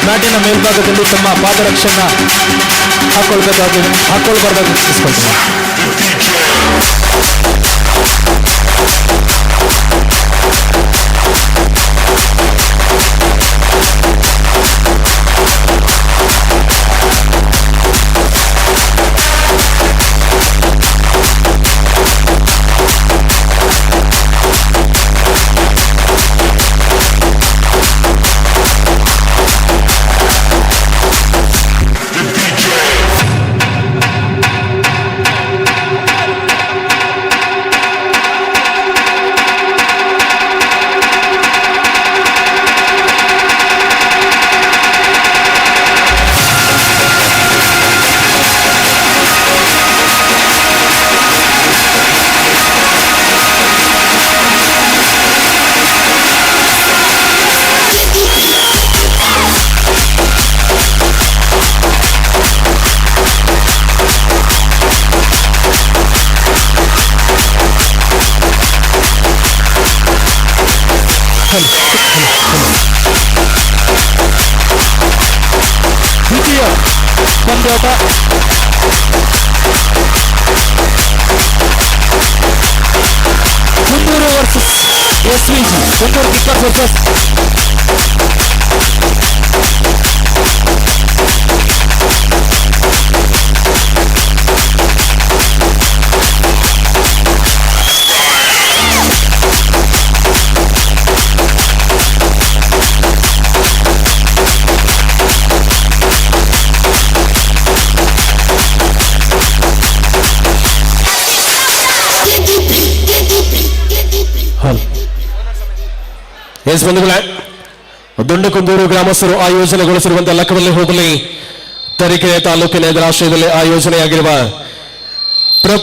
ಮ್ಯಾಟಿನ ಮೇಲ್ಭಾಗದಲ್ಲಿ ತಮ್ಮ ಪಾದರಕ್ಷೆಯನ್ನು ಹಾಕೊಳ್ಬಾರ್ದಾಗಿ ತಿಳಿಸ್ಕೊಳ್ತೀನಿ. ದ್ವಿತೀಯ ಪಂದ್ಯಾಟ Kundur versus SVG. Kundur kickers versus ಬಂಧುಗಳೇ, ದುಂಡಕುಂದೂರು ಗ್ರಾಮಸ್ಥರು ಆಯೋಜನೆಗೊಳಿಸಿರುವಂತಹ ಲಕ್ಕವಲ್ಲಿ ಹೋಬಳಿ ತರೀಕೆರೆ ತಾಲೂಕಿನ ಎದುರಾಶ್ರಯದಲ್ಲಿ ಆಯೋಜನೆಯಾಗಿರುವ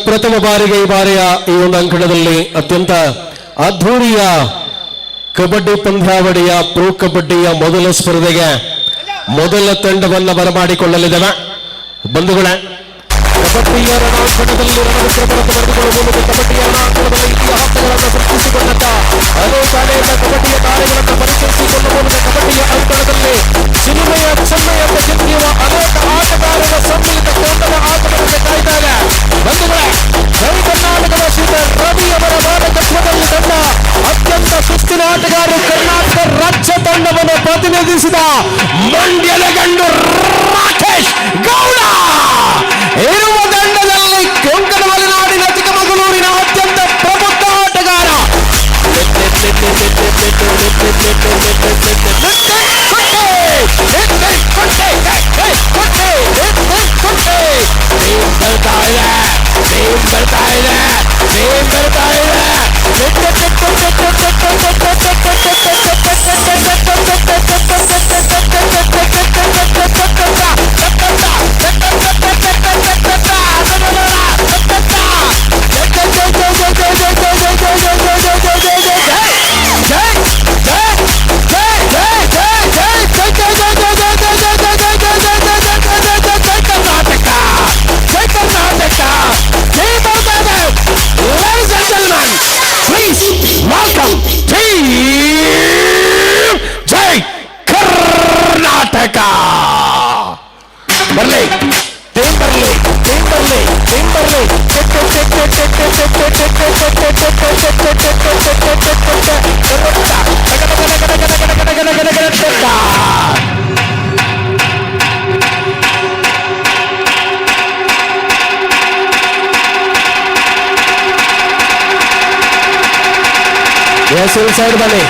ಪ್ರಥಮ ಬಾರಿಗೆ ಈ ಬಾರಿಯ ಈ ಒಂದು ಅಂಕಣದಲ್ಲಿ ಅತ್ಯಂತ ಅದ್ಧೂರಿಯ ಕಬಡ್ಡಿ ಪಂದ್ಯಾವಳಿಯ ಪ್ರೊ ಕಬಡ್ಡಿಯ ಮೊದಲ ಸ್ಪರ್ಧೆಗೆ ಮೊದಲ ತಂಡವನ್ನು ಬರಮಾಡಿಕೊಳ್ಳಲಿದ್ದೇವೆ. ಬಂಧುಗಳೇ, ಕಬಡ್ಡಿಯ ರಣಾಂಗಣದಲ್ಲಿ ರಣವಿಕ್ರಮವನ್ನು ಬರೆದುಕೊಳ್ಳುವ ಮೂಲಕ ಕಬಡ್ಡಿಯ ರಣಾಂಗಣದಲ್ಲಿ ಇತಿಹಾಸಗಳನ್ನು ಸೃಷ್ಟಿಸಿಕೊಂಡಂತ ಅನೇಕ ಕಬಡ್ಡಿಯ ತಾರೆಗಳನ್ನು ಪರಿಚಯಿಸಿಕೊಳ್ಳುವ ಮೂಲಕ ಕಬಡ್ಡಿಯ ಅಂಕಣದಲ್ಲಿ ಚಿನ್ಮಯ ಚೆನ್ನೈಯನ್ನು ಗೆದ್ದಿರುವ ಅನೇಕ ಆಟಗಾರರ ಸಮ್ಮಿಳಿತ ತಂಡದ ಆಟಗಾರರಿಗೆ ಕಾಯ್ದಾಗ ಬಂಧುಗಳೇ, ಜೈ ಕರ್ನಾಟಕದ ಶ್ರೀ ರವಿ ಅವರ ಮಾರ್ಗದರ್ಶನದಲ್ಲಿ ತಂಡ ಅತ್ಯಂತ ಶಿಸ್ತಿನ ಆಟಗಾರರು ಕರ್ನಾಟಕ ರಾಜ್ಯ ತಂಡವನ್ನು ಪ್ರತಿನಿಧಿಸಿದ ಮಂಡ್ಯದ ಗಂಡು ರಾಕೇಶ್ ಗೌಡ ಇರುವ ತಂಡದಲ್ಲಿ ಕೊಂಕಣ ಮಲೆನಾಡಿನ ಚಿಕ್ಕಮಗಳೂರಿನ ಅತ್ಯಂತ ಪ್ರಬುದ್ಧ ಆಟಗಾರ ಸೈಡ್ ಬನ್ನಿ.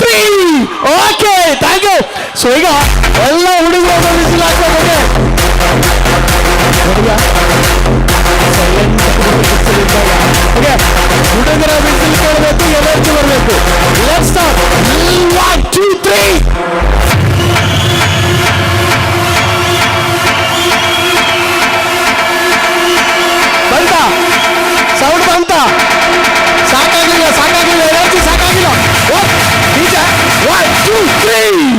Three. Okay, thank you. So ಈಗ ಎಲ್ಲ ಹುಡುಗರು ಬಿಸಿಲು ಹಾಕೋಬೇಕು. ಹುಡುಗರ ಬಿಸಿಲು ಕೇಳಬೇಕು, ಎನರ್ಜಿ ಬರಬೇಕು. Let's start. 1 2 3. ಬಂತ ಸೌಂಡ್ ಬಂತ? ಸಾಕಾಗಿಲ್ಲ, ಸಾಕಾಗಿಲ್ಲ, ಎನರ್ಜಿ ಸಾಕಾಗಿಲ್ಲ. ನಿಜ. 1 2 3.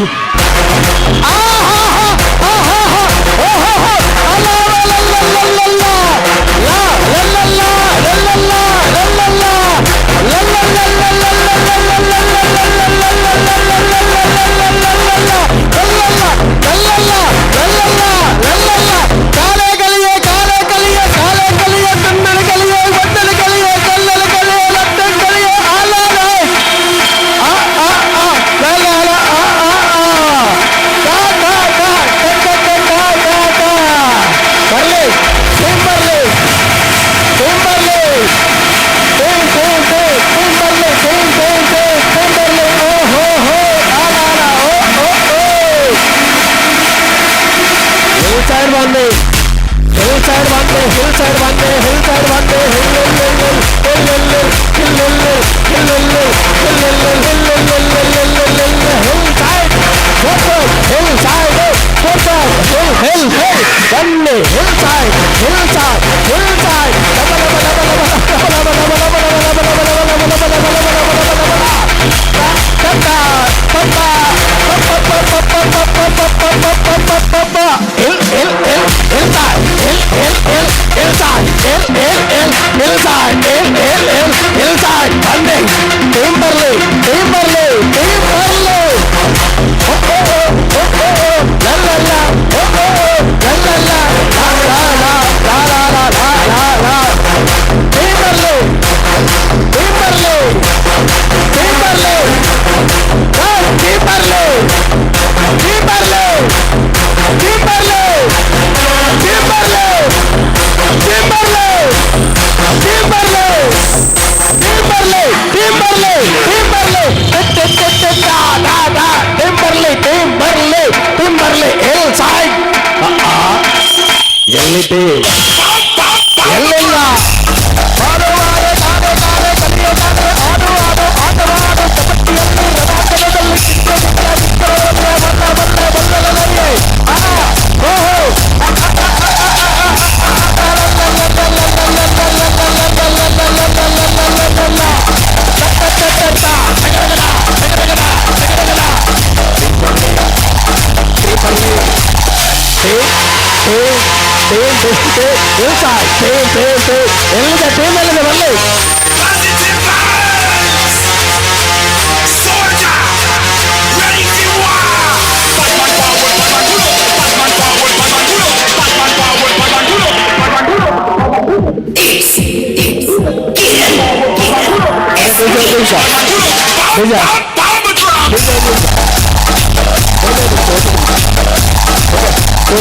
ಎಲ್ಲಿಲ್ಲ ಎಲ್ಲಿದೆ ಟೀಮ್ ಎಲ್ಲಿದೆ ಬರಲಿ.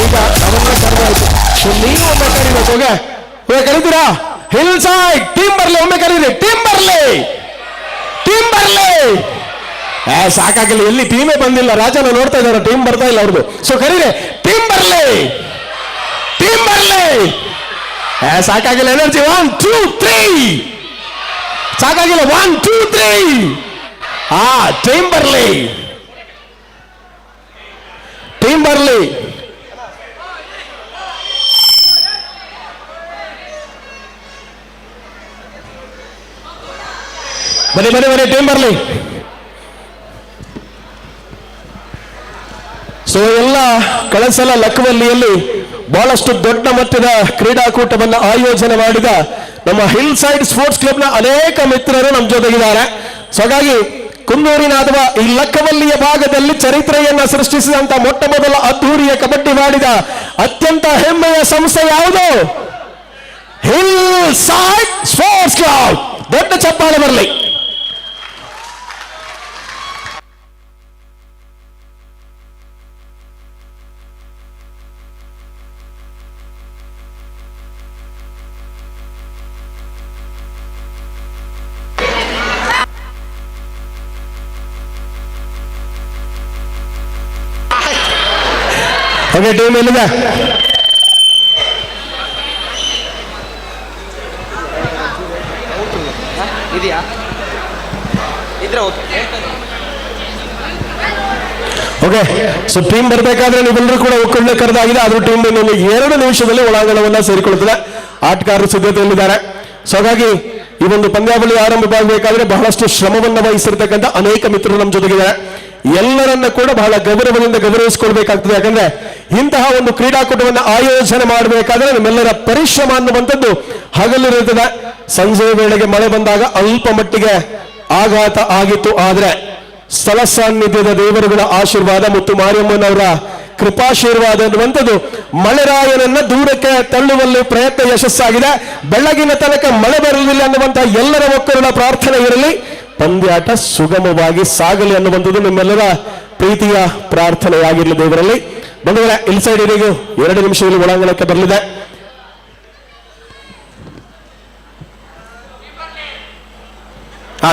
ಈಗ ನಮ್ಮನ್ನ ಕರೆದಾಯ್ತು. ನೀವು ಒಮ್ಮೆ ಕರಿಬೇಕು. ಹೋಗಿ ಕರಿತೀರಾ? ಹಿಲ್ ಸೈಡ್ ಟೀಮ್ ಬರ್ಲಿ. ಒಮ್ಮೆ ಕರೀರಿ. ಟೀಮ್ ಬರ್ಲಿ, ಟೀಮ್ ಬರ್ಲಿ. ಸಾಕಾಗಿಲ್ಲ, ಎಲ್ಲಿ ಟೀಮೇ ಬಂದಿಲ್ಲ. ರಾಜನ ನೋಡ್ತಾ ಇದ್ದಾರೆ, ಟೀಮ್ ಬರ್ತಾ ಇಲ್ಲ ಅವ್ರದ್ದು. ಸೊ ಕರೀರಿ. ಟೀಮ್ ಬರ್ಲಿ, ಟೀಮ್ ಬರ್ಲಿ. ಸಾಕಾಗಿಲ್ಲ, ಎನರ್ಜಿ. 1 2 3. ಸಾಕಾಗಿಲ್ಲ. 1 2 3. ಟೀಮ್ ಬರ್ಲಿ, ಟೀಮ್ ಬರ್ಲಿ. ಬನ್ನಿ ಬನ್ನಿ ಬನ್ನಿ, ಟೀಮ್ ಬರ್ಲಿ. ಸೊ ಎಲ್ಲ ಕಳೆದ ಸಲ ಲಕ್ಕವಲ್ಲಿಯಲ್ಲಿ ಬಹಳಷ್ಟು ದೊಡ್ಡ ಮಟ್ಟದ ಕ್ರೀಡಾಕೂಟವನ್ನು ಆಯೋಜನೆ ಮಾಡಿದ ನಮ್ಮ ಹಿಲ್ ಸೈಡ್ ಸ್ಪೋರ್ಟ್ಸ್ ಕ್ಲಬ್ನ ಅನೇಕ ಮಿತ್ರರು ನಮ್ಮ ಜೊತೆಗಿದ್ದಾರೆ. ಸೊ ಹಾಗಾಗಿ ಕುಂದೂರಿನ ಅಥವಾ ಈ ಲಕ್ಕವಲ್ಲಿಯ ಭಾಗದಲ್ಲಿ ಚರಿತ್ರೆಯನ್ನ ಸೃಷ್ಟಿಸಿದಂತ ಮೊಟ್ಟ ಮೊದಲ ಅದ್ಧೂರಿಯ ಕಬಡ್ಡಿ ಮಾಡಿದ ಅತ್ಯಂತ ಹೆಮ್ಮೆಯ ಸಂಸ್ಥೆ ಯಾವುದು? Hill side sports club. ದೊಡ್ಡ ಚಪ್ಪಾಳೆ ಬರಲಿ. ಓಕೆ, ಟೀಮ್ ಎಲ್ಲಿದೆ? ಇದೆಯಾ ಇದ್ರೆ ಓಕೆ. ಓಕೆ, ಸೊ ಟೀಮ್ ಬರಬೇಕಾದ್ರೆ ನೀವೆಲ್ಲರೂ ಕೂಡ ಒಕ್ಕೂಟ ಕರೆದಾಗಿದೆ. ಆದ್ರೂ ಟೀಮ್ 2 ನಿಮಿಷದಲ್ಲಿ ಒಳಾಂಗಣವನ್ನ ಸೇರಿಕೊಳ್ಳುತ್ತದೆ. ಆಟಗಾರರು ಸಿದ್ಧತೆಯಲ್ಲಿದ್ದಾರೆ. ಸೊ ಹಾಗಾಗಿ ಈ ಒಂದು ಪಂದ್ಯಾವಳಿ ಆರಂಭವಾಗಬೇಕಾದ್ರೆ ಬಹಳಷ್ಟು ಶ್ರಮವನ್ನ ವಹಿಸಿರ್ತಕ್ಕಂಥ ಅನೇಕ ಮಿತ್ರರು ನಮ್ಮ ಜೊತೆಗಿದ್ದಾರೆ. ಎಲ್ಲರನ್ನ ಕೂಡ ಬಹಳ ಗೌರವದಿಂದ ಗೌರವಿಸಿಕೊಳ್ಬೇಕಾಗ್ತದೆ. ಯಾಕಂದ್ರೆ ಇಂತಹ ಒಂದು ಕ್ರೀಡಾಕೂಟವನ್ನು ಆಯೋಜನೆ ಮಾಡಬೇಕಾದ್ರೆ ನಿಮ್ಮೆಲ್ಲರ ಪರಿಶ್ರಮ ಅನ್ನುವಂಥದ್ದು ಹಗಲಿರುತ್ತದೆ. ಸಂಜೆ ವೇಳೆಗೆ ಮಳೆ ಬಂದಾಗ ಅಲ್ಪ ಮಟ್ಟಿಗೆ ಆಘಾತ ಆಗಿತ್ತು. ಆದ್ರೆ ಸ್ಥಳ ಸಾನ್ನಿಧ್ಯದ ದೇವರುಗಳ ಆಶೀರ್ವಾದ ಮತ್ತು ಮಾರಿಯಮ್ಮನವರ ಕೃಪಾಶೀರ್ವಾದ ಎನ್ನುವಂಥದ್ದು ಮಳೆರಾಯನನ್ನ ದೂರಕ್ಕೆ ತಳ್ಳುವಲ್ಲಿ ಪ್ರಯತ್ನ ಯಶಸ್ಸಾಗಿದೆ. ಬೆಳಗಿನ ತನಕ ಮಳೆ ಬರಲಿಲ್ಲ ಅನ್ನುವಂತಹ ಎಲ್ಲರ ಒಕ್ಕೂಟದ ಪ್ರಾರ್ಥನೆ ಇರಲಿ, ಪಂದ್ಯಾಟ ಸುಗಮವಾಗಿ ಸಾಗಲಿ ಅನ್ನುವಂಥದ್ದು ನಿಮ್ಮೆಲ್ಲರ ಪ್ರೀತಿಯ ಪ್ರಾರ್ಥನೆಯಾಗಿರಲಿ ದೇವರಲ್ಲಿ. ಬಂಧುಗಳೇ, ಇಲ್ಲಿ ಸೈಡ್ ಇದೀಗ 2 ನಿಮಿಷದಲ್ಲಿ ಒಳಾಂಗಣಕ್ಕೆ ಬರಲಿದೆ.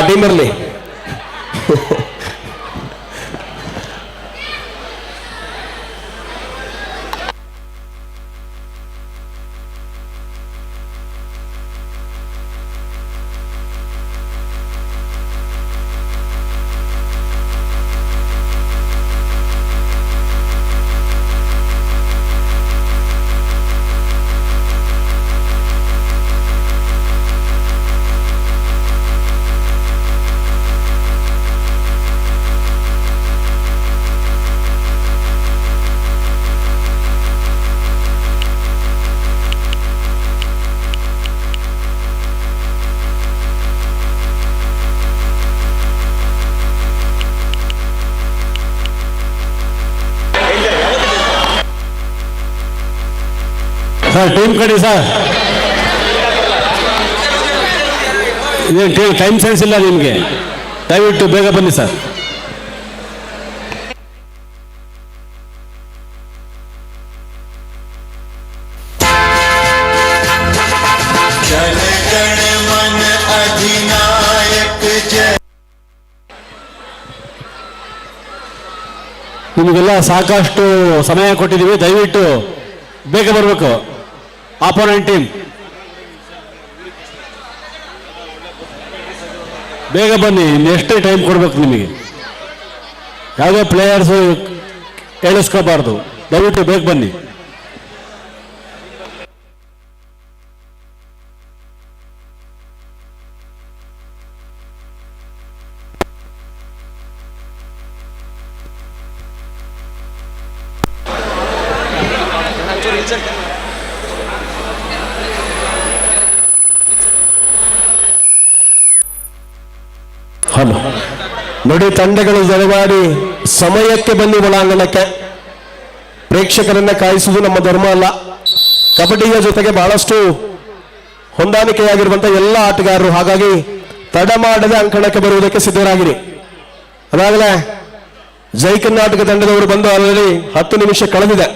ಟೀಮ್ ಬರಲಿ. ಸರ್ ಟೀಮ್ ಕಡೆ ಸರ್, ಇದೇನು ಟೈಮ್ ಸೆನ್ಸ್ ಇಲ್ಲ ನಿಮಗೆ, ದಯವಿಟ್ಟು ಬೇಗ ಬನ್ನಿ ಸರ್. ನಿಮಗೆಲ್ಲ ಸಾಕಷ್ಟು ಸಮಯ ಕೊಟ್ಟಿದ್ದೀವಿ, ದಯವಿಟ್ಟು ಬೇಗ ಬರಬೇಕು. ಆಪೋನೆಂಟ್ ಟೀಮ್ ಬೇಗ ಬನ್ನಿ, ಇನ್ನೆಷ್ಟೇ ಟೈಮ್ ಕೊಡ್ಬೇಕು ನಿಮಗೆ. ಯಾವುದೇ ಪ್ಲೇಯರ್ಸು ಹೇಳಿಸ್ಕೋಬಾರ್ದು, ದಯವಿಟ್ಟು ಬೇಗ ಬನ್ನಿ. ಹಲೋ ನೋಡಿ, ತಂಡಗಳು ಜರವಾಡಿ ಸಮಯಕ್ಕೆ ಬನ್ನಿ ಒಳಾಂಗಣಕ್ಕೆ. ಪ್ರೇಕ್ಷಕರನ್ನ ಕಾಯಿಸುವುದು ನಮ್ಮ ಧರ್ಮ ಅಲ್ಲ. ಕಬಡ್ಡಿಯ ಜೊತೆಗೆ ಬಹಳಷ್ಟು ಹೊಂದಾಣಿಕೆಯಾಗಿರುವಂತಹ ಎಲ್ಲ ಆಟಗಾರರು, ಹಾಗಾಗಿ ತಡ ಮಾಡದೆ ಅಂಕಣಕ್ಕೆ ಬರುವುದಕ್ಕೆ ಸಿದ್ಧರಾಗಿರಿ. ಅದಾಗಲೇ ಜೈ ಕರ್ನಾಟಕ ತಂಡದವರು ಬಂದು ಆಲ್ರೆಡಿ 10 ನಿಮಿಷ ಕಳೆದಿದೆ.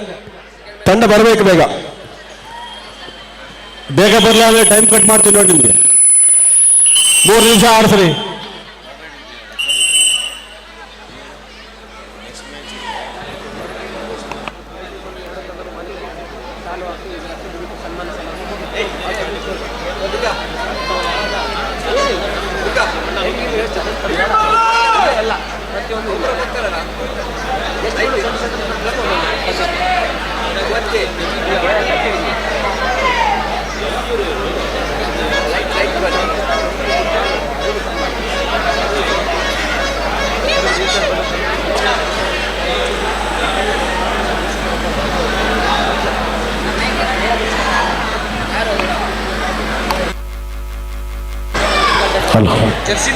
ತಂಡ ಬರಬೇಕು ಬೇಗ. ಬೇಗ ಬರಲ್ಲ ಅಂದ್ರೆ ಟೈಮ್ ಕಟ್ ಮಾಡ್ತೀನಿ ನೋಡಿ ನಿಮಗೆ. 3 ನಿಮಿಷ ಆಡ್ಸ್ರಿ.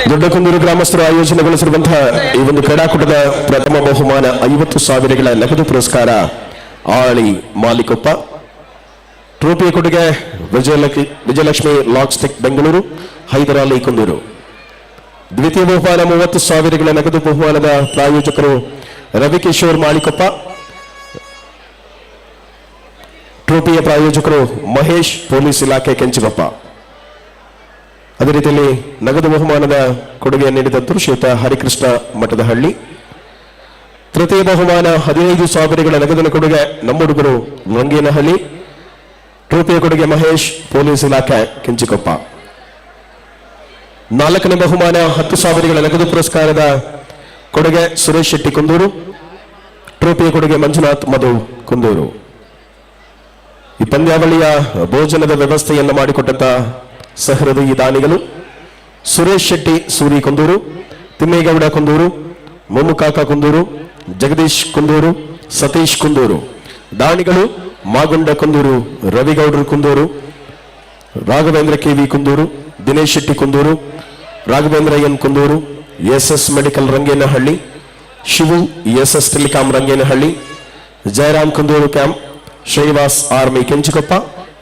ದೊಡ್ಡಕುಂದೂರು ಗ್ರಾಮಸ್ಥರು ಆಯೋಜನೆಗೊಳಿಸಿರುವಂತಹ ಈ ಒಂದು ಕ್ರೀಡಾಕೂಟದ ಪ್ರಥಮ ಬಹುಮಾನ 50,000 ನಗದು ಪುರಸ್ಕಾರ ಆಳಿ ಮಾಲಿಕೊಪ್ಪ. ಟ್ರೋಫಿಯ ಕೊಡುಗೆ ವಿಜಯಲಕ್ಷ್ಮಿ ಲಾಕ್ಸ್ಟಿಕ್ ಬೆಂಗಳೂರು, ಹೈದರಾಲಿ ಕುಂದೂರು. ದ್ವಿತೀಯ ಬಹುಮಾನ 30,000 ನಗದು ಬಹುಮಾನದ ಪ್ರಾಯೋಜಕರು ರವಿಕಿಶೋರ್ ಮಾಳಿಕೊಪ್ಪ. ಟ್ರೋಫಿಯ ಪ್ರಾಯೋಜಕರು ಮಹೇಶ್, ಪೊಲೀಸ್ ಇಲಾಖೆ ಕೆಂಚಿಕೊಪ್ಪ. ಅದೇ ರೀತಿಯಲ್ಲಿ ನಗದು ಬಹುಮಾನದ ಕೊಡುಗೆ ನೀಡಿದಂತೆ ಶ್ರೀಯುತ ಹರಿಕೃಷ್ಣ ಮಠದಹಳ್ಳಿ. ತೃತೀಯ ಬಹುಮಾನ 15,000 ನಗದಿನ ಕೊಡುಗೆ ನಮ್ಮ ಹುಡುಗರು ರಂಗೇನಹಳ್ಳಿ. ತೃತೀಯ ಕೊಡುಗೆ ಮಹೇಶ್, ಪೊಲೀಸ್ ಇಲಾಖೆ ಕೆಂಚಿಕೊಪ್ಪ. 4ನೇ ಬಹುಮಾನ 10,000 ನಗದು ಪುರಸ್ಕಾರದ ಕೊಡುಗೆ ಸುರೇಶ್ ಶೆಟ್ಟಿ ಕುಂದೂರು. ಟ್ರೋಫಿಯ ಕೊಡುಗೆ ಮಂಜುನಾಥ್ ಮಧು ಕುಂದೂರು. ಈ ಪಂದ್ಯಾವಳಿಯ ಭೋಜನದ ವ್ಯವಸ್ಥೆಯನ್ನು ಮಾಡಿಕೊಟ್ಟಂತ ಸಹೃದಯಿ ದಾನಿಗಳು ಸುರೇಶ್ ಶೆಟ್ಟಿ ಸೂರಿ ಕುಂದೂರು, ತಿಮ್ಮೇಗೌಡ ಕುಂದೂರು, ಮೊಮ್ಮುಕಾಕ ಕುಂದೂರು, ಜಗದೀಶ್ ಕುಂದೂರು, ಸತೀಶ್ ಕುಂದೂರು. ದಾನಿಗಳು ಮಾಗುಂಡ ಕುಂದೂರು, ರವಿಗೌಡರು Kundur, Raghavendra KV Kundur, Dinesh Shetty Kundur, Raghavendra N Kundur, S medical Rangenahalli, Shivu S telecom Rangenahalli, Jayaram Kundur camp, Srinivas army Kenchikoppa,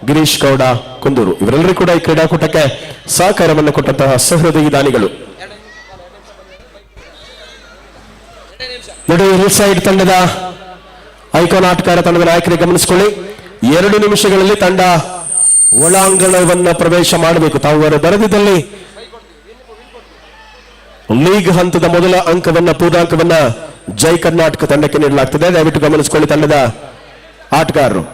Girish Gowda Kundur. ಇವರೆಲ್ಲರೂ ಕೂಡ ಈ ಕ್ರೀಡಾಕೂಟಕ್ಕೆ ಸಹಕಾರವನ್ನು ಕೊಟ್ಟಂತಹ ಸಹೃದಯಿ ದಾನಿಗಳು. ಹಿಲ್ ಸೈಡ್ ತಂಡದ ಐಕಾನ್ ಆಟಗಾರ ತಂಡದ ನಾಯಕರಿಗೆ ಗಮನಿಸಿಕೊಳ್ಳಿ. 2 ನಿಮಿಷಗಳಲ್ಲಿ ತಂಡ ಒಳಾಂಗಣವನ್ನ ಪ್ರವೇಶ ಮಾಡಬೇಕು. ತಾವು ಬರೆದಿದ್ದಲ್ಲಿ ಲೀಗ್ ಹಂತದ ಮೊದಲ ಅಂಕವನ್ನ ಪೂರ್ಣಾಂಕವನ್ನ ಜೈ ಕರ್ನಾಟಕ ತಂಡಕ್ಕೆ ನೀಡಲಾಗ್ತದೆ. ದಯವಿಟ್ಟು ಗಮನಿಸಿಕೊಳ್ಳಿ ತಂಡದ ಆಟಗಾರರು.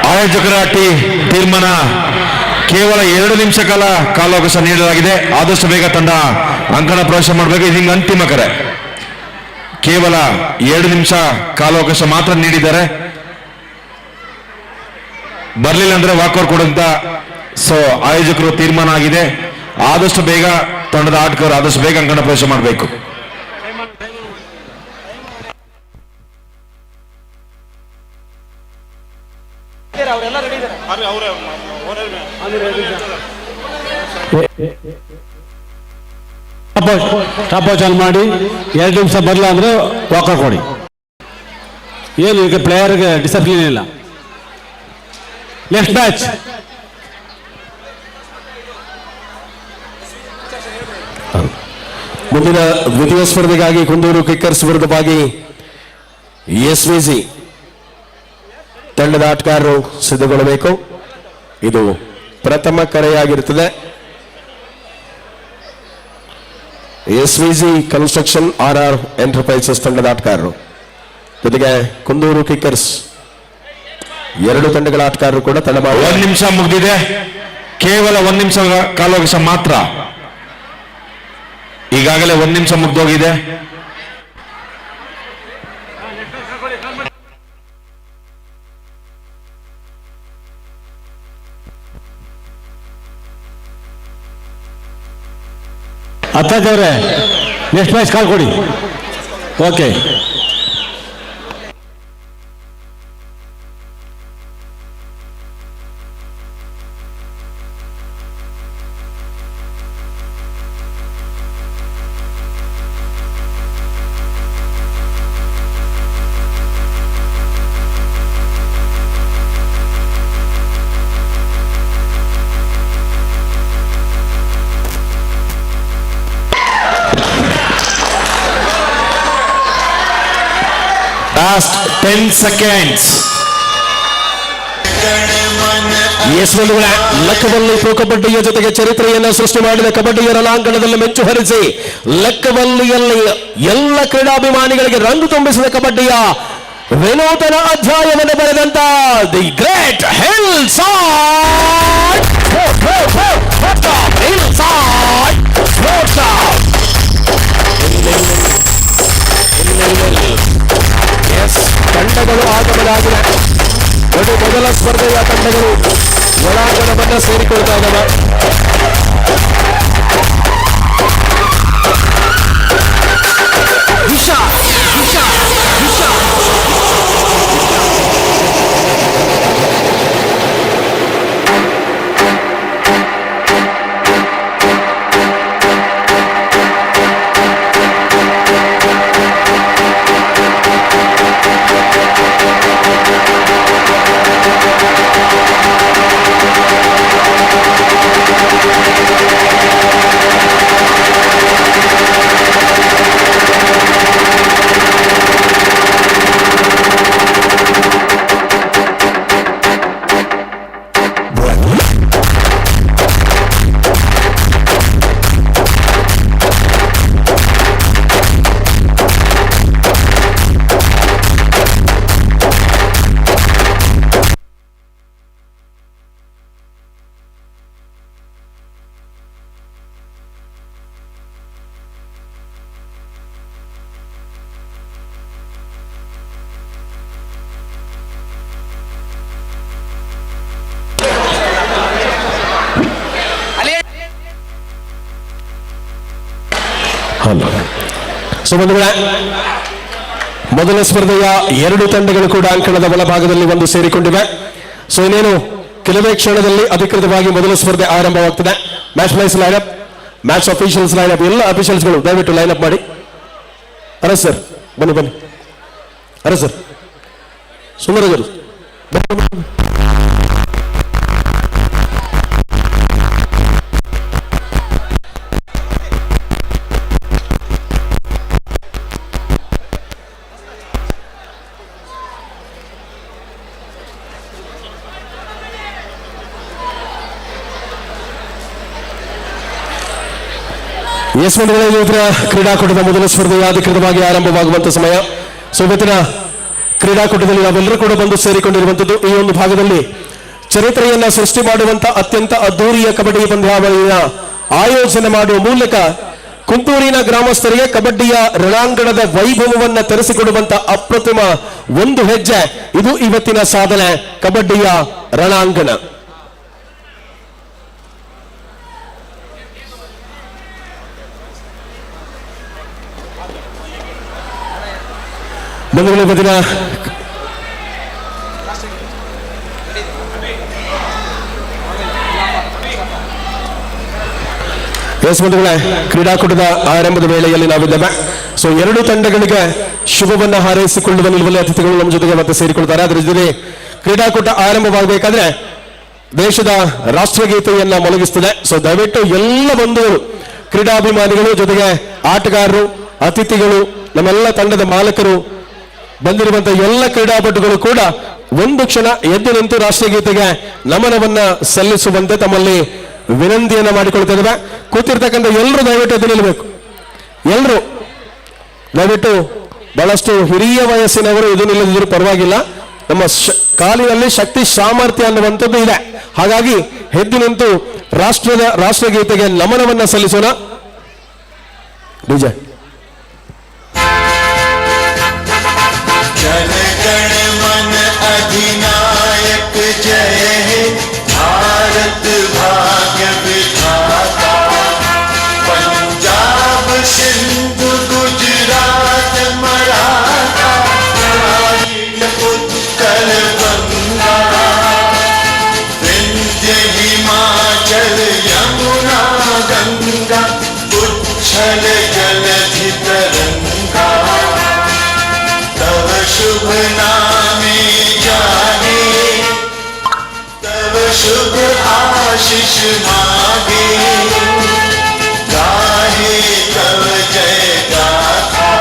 ಆಯೋಜಕರ ತೀರ್ಮಾನ ಕೇವಲ 2 ನಿಮಿಷ ಕಾಲಾವಕಾಶ ನೀಡಲಾಗಿದೆ. ಆದಷ್ಟು ಬೇಗ ತಂಡ ಅಂಕಣ ಪ್ರವೇಶ ಮಾಡಬೇಕು. ಇದು ಅಂತಿಮ ಕರೆ. ಕೇವಲ 2 ನಿಮಿಷ ಕಾಲಾವಕಾಶ ಮಾತ್ರ ನೀಡಿದ್ದಾರೆ. ಬರ್ಲಿಲ್ಲ ಅಂದ್ರೆ ವಾಕೌಟ್ ಕೊಡುವಂತ ಆಯೋಜಕರು ತೀರ್ಮಾನ ಆಗಿದೆ. ಆದಷ್ಟು ಬೇಗ ತಂಡದ ಆಟಗಾರರು ಆದಷ್ಟು ಬೇಗ ಅಂಕಣ ಪ್ರವೇಶ ಮಾಡಬೇಕು. ಟಾಪ್ ಚಾಲು ಮಾಡಿ 2 ನಿಮಿಷ ಬರಲ್ಲ ಅಂದ್ರೆ ವಾಕೌಟ್ ಕೊಡಿ. ಏನು ಈಗ ಪ್ಲೇಯರ್ಗೆ ಡಿಸಿಪ್ಲಿನ್ ಇಲ್ಲ. ನೆಕ್ಸ್ಟ್ ಮ್ಯಾಚ್ ಮುಂದಿನ ದ್ವಿತೀಯ ಸ್ಪರ್ಧೆಗಾಗಿ ಕುಂದೂರು ಕಿಕ್ಕರ್ಸ್ ವಿರುದ್ಧವಾಗಿ ಎಸ್ವಿಜಿ ತಂಡದ ಆಟಗಾರರು ಸಿದ್ಧಗೊಳ್ಳಬೇಕು. ಇದು ಪ್ರಥಮ ಕರೆಯಾಗಿರುತ್ತದೆ. ಎಸ್ವಿಜಿ ಕನ್ಸ್ಟ್ರಕ್ಷನ್ RR ಎಂಟರ್ಪ್ರೈಸಸ್ ತಂಡದ ಆಟಗಾರರು ಜೊತೆಗೆ ಕುಂದೂರು ಕಿಕ್ಕರ್ಸ್ 2 ತಂಡಗಳ ಆಟಗಾರರು ಕೂಡ ತಡಮಾಡ. 1 ನಿಮಿಷ ಮುಗಿದಿದೆ. ಕೇವಲ 1 ನಿಮಿಷ ಕಾಲಾವಕಾಶ ಮಾತ್ರ. ಈಗಾಗಲೇ 1 ನಿಮಿಷ ಮುಗ್ದೋಗಿದೆ. ಅತ್ತಾಜವ್ರೆ ನೆಕ್ಸ್ಟ್ ಮ್ಯಾಚ್ ಕಾಲ್ ಕೊಡಿ. ಓಕೆ. Last 10 seconds. ಲೆಕ್ಕದಲ್ಲಿ ಪ್ರೊ ಕಬಡ್ಡಿಯ ಜೊತೆಗೆ ಚರಿತ್ರೆಯನ್ನು ಸೃಷ್ಟಿ ಮಾಡಿದ ಕಬಡ್ಡಿಯ ರಣಾಂಗಣದಲ್ಲಿ ಮೆಚ್ಚು ಹರಿಸಿ ಲೆಕ್ಕವಲ್ಲಿಯಲ್ಲಿ ಎಲ್ಲ ಕ್ರೀಡಾಭಿಮಾನಿಗಳಿಗೆ ರಂಗು ತುಂಬಿಸಿದ ಕಬಡ್ಡಿಯ ವಿನೂತನ ಅಧ್ಯಾಯವನ್ನು ಬರೆದಂತ ದಿ ಗ್ರೇಟ್ ಹಿಲ್ ಸೈಡ್ ತಂಡಗಳು ಆಗಮನಾಗಿದೆ. ಮೊದಲ ಸ್ಪರ್ಧೆಯ ತಂಡಗಳು ಒಳಾಂಗಣವನ್ನು ಸೇರಿಕೊಳ್ತಾ ಇದ್ದಾವೆ. ಹೌದು. ಸೊ ಬಂಧುಗಳೇ, ಮೊದಲ ಸ್ಪರ್ಧೆಯ 2 ತಂಡಗಳು ಕೂಡ ಅಂಕಣದ ಬಲಭಾಗದಲ್ಲಿ ಒಂದು ಸೇರಿಕೊಂಡಿವೆ. ಸೊ ಇನ್ನೇನು ಕೆಲವೇ ಕ್ಷಣದಲ್ಲಿ ಅಧಿಕೃತವಾಗಿ ಮೊದಲ ಸ್ಪರ್ಧೆ ಆರಂಭವಾಗ್ತದೆ. Match players lineup, match officials lineup, ಎಲ್ಲ ಅಫಿಷಿಯಲ್ಸ್ಗಳು ದಯವಿಟ್ಟು ಲೈನಪ್ ಮಾಡಿ. ಅರಸ್ ಸರ್ ಬನ್ನಿ. ಅರಸ್ ಸರ್, ಸುಂದರಗರು ಎಸ್ ಮಂಡಳಿಗಳ ಇವತ್ತಿನ ಕ್ರೀಡಾಕೂಟದ ಮೊದಲ ಸ್ಪರ್ಧೆಯ ಅಧಿಕೃತವಾಗಿ ಆರಂಭವಾಗುವಂತಹ ಸಮಯ. ಸೊ ಇವತ್ತಿನ ಕ್ರೀಡಾಕೂಟದಲ್ಲಿ ನಾವೆಲ್ಲರೂ ಕೂಡ ಬಂದು ಸೇರಿಕೊಂಡಿರುವಂತದ್ದು ಈ ಒಂದು ಭಾಗದಲ್ಲಿ ಚರಿತ್ರೆಯನ್ನ ಸೃಷ್ಟಿ ಮಾಡುವಂತ ಅತ್ಯಂತ ಅದ್ದೂರಿಯ ಕಬಡ್ಡಿ ಪಂದ್ಯಾವಳಿಯ ಆಯೋಜನೆ ಮಾಡುವ ಮೂಲಕ ಕುಂತೂರಿನ ಗ್ರಾಮಸ್ಥರಿಗೆ ಕಬಡ್ಡಿಯ ರಣಾಂಗಣದ ವೈಭವವನ್ನ ತರಿಸಿಕೊಡುವಂತ ಅಪ್ರತಿಮ ಒಂದು ಹೆಜ್ಜೆ ಇದು ಇವತ್ತಿನ ಸಾಧನೆ, ಕಬಡ್ಡಿಯ ರಣಾಂಗಣ. ಬಂಧುಗಳ ಇವತ್ತಿನ ಎಸ್ ಬಂಧುಗಳೇ, ಕ್ರೀಡಾಕೂಟದ ಆರಂಭದ ವೇಳೆಯಲ್ಲಿ ನಾವಿದ್ದೇವೆ. ಸೊ 2 ತಂಡಗಳಿಗೆ ಶುಭವನ್ನ ಹಾರೈಸಿಕೊಳ್ಳುವ ನಿಲುವಲ್ಲಿ ಅತಿಥಿಗಳು ನಮ್ಮ ಜೊತೆಗೆ ಮತ್ತೆ ಸೇರಿಕೊಳ್ತಾರೆ. ಅದರ ಜೊತೆ ಕ್ರೀಡಾಕೂಟ ಆರಂಭವಾಗಬೇಕಾದ್ರೆ ದೇಶದ ರಾಷ್ಟ್ರಗೀತೆಯನ್ನ ಮೊಳಗಿಸ್ತದೆ. ಸೊ ದಯವಿಟ್ಟು ಎಲ್ಲ ಬಂಧುಗಳು, ಕ್ರೀಡಾಭಿಮಾನಿಗಳು, ಜೊತೆಗೆ ಆಟಗಾರರು, ಅತಿಥಿಗಳು, ನಮ್ಮೆಲ್ಲ ತಂಡದ ಮಾಲಕರು, ಬಂದಿರುವಂತಹ ಎಲ್ಲ ಕ್ರೀಡಾಪಟುಗಳು ಕೂಡ ಒಂದು ಕ್ಷಣ ಎದ್ದು ನಿಂತು ರಾಷ್ಟ್ರಗೀತೆಗೆ ನಮನವನ್ನ ಸಲ್ಲಿಸುವಂತೆ ತಮ್ಮಲ್ಲಿ ವಿನಂತಿಯನ್ನ ಮಾಡಿಕೊಳ್ತಾ ಇದ್ದೇವೆ. ಕೂತಿರ್ತಕ್ಕಂಥ ಎಲ್ಲರೂ ದಯವಿಟ್ಟು ಎದ್ದು ನಿಲ್ಲಬೇಕು. ಎಲ್ಲರೂ ದಯವಿಟ್ಟು, ಬಹಳಷ್ಟು ಹಿರಿಯ ವಯಸ್ಸಿನವರು ಎದ್ದು ನಿಲ್ಲದಿದ್ರೂ ಪರವಾಗಿಲ್ಲ, ನಮ್ಮ ಕಾಲಿನಲ್ಲಿ ಶಕ್ತಿ ಸಾಮರ್ಥ್ಯ ಅನ್ನುವಂಥದ್ದು ಇದೆ. ಹಾಗಾಗಿ ಎದ್ದು ನಿಂತು ರಾಷ್ಟ್ರಗೀತೆಗೆ ನಮನವನ್ನ ಸಲ್ಲಿಸೋಣ. ನಿಜ जन गण मन अधिनायक जय हे भारत भाग्य विधाता पंजाब सिंधु गुजरात मराठा द्राविड उत्कल बंगा विंध्य हिमाचल यमुना गंगा उच्छल जलधि तरंगा तव शुभ नामे जागे तव शुभ आशीष मागे गाहे तव जय गाथा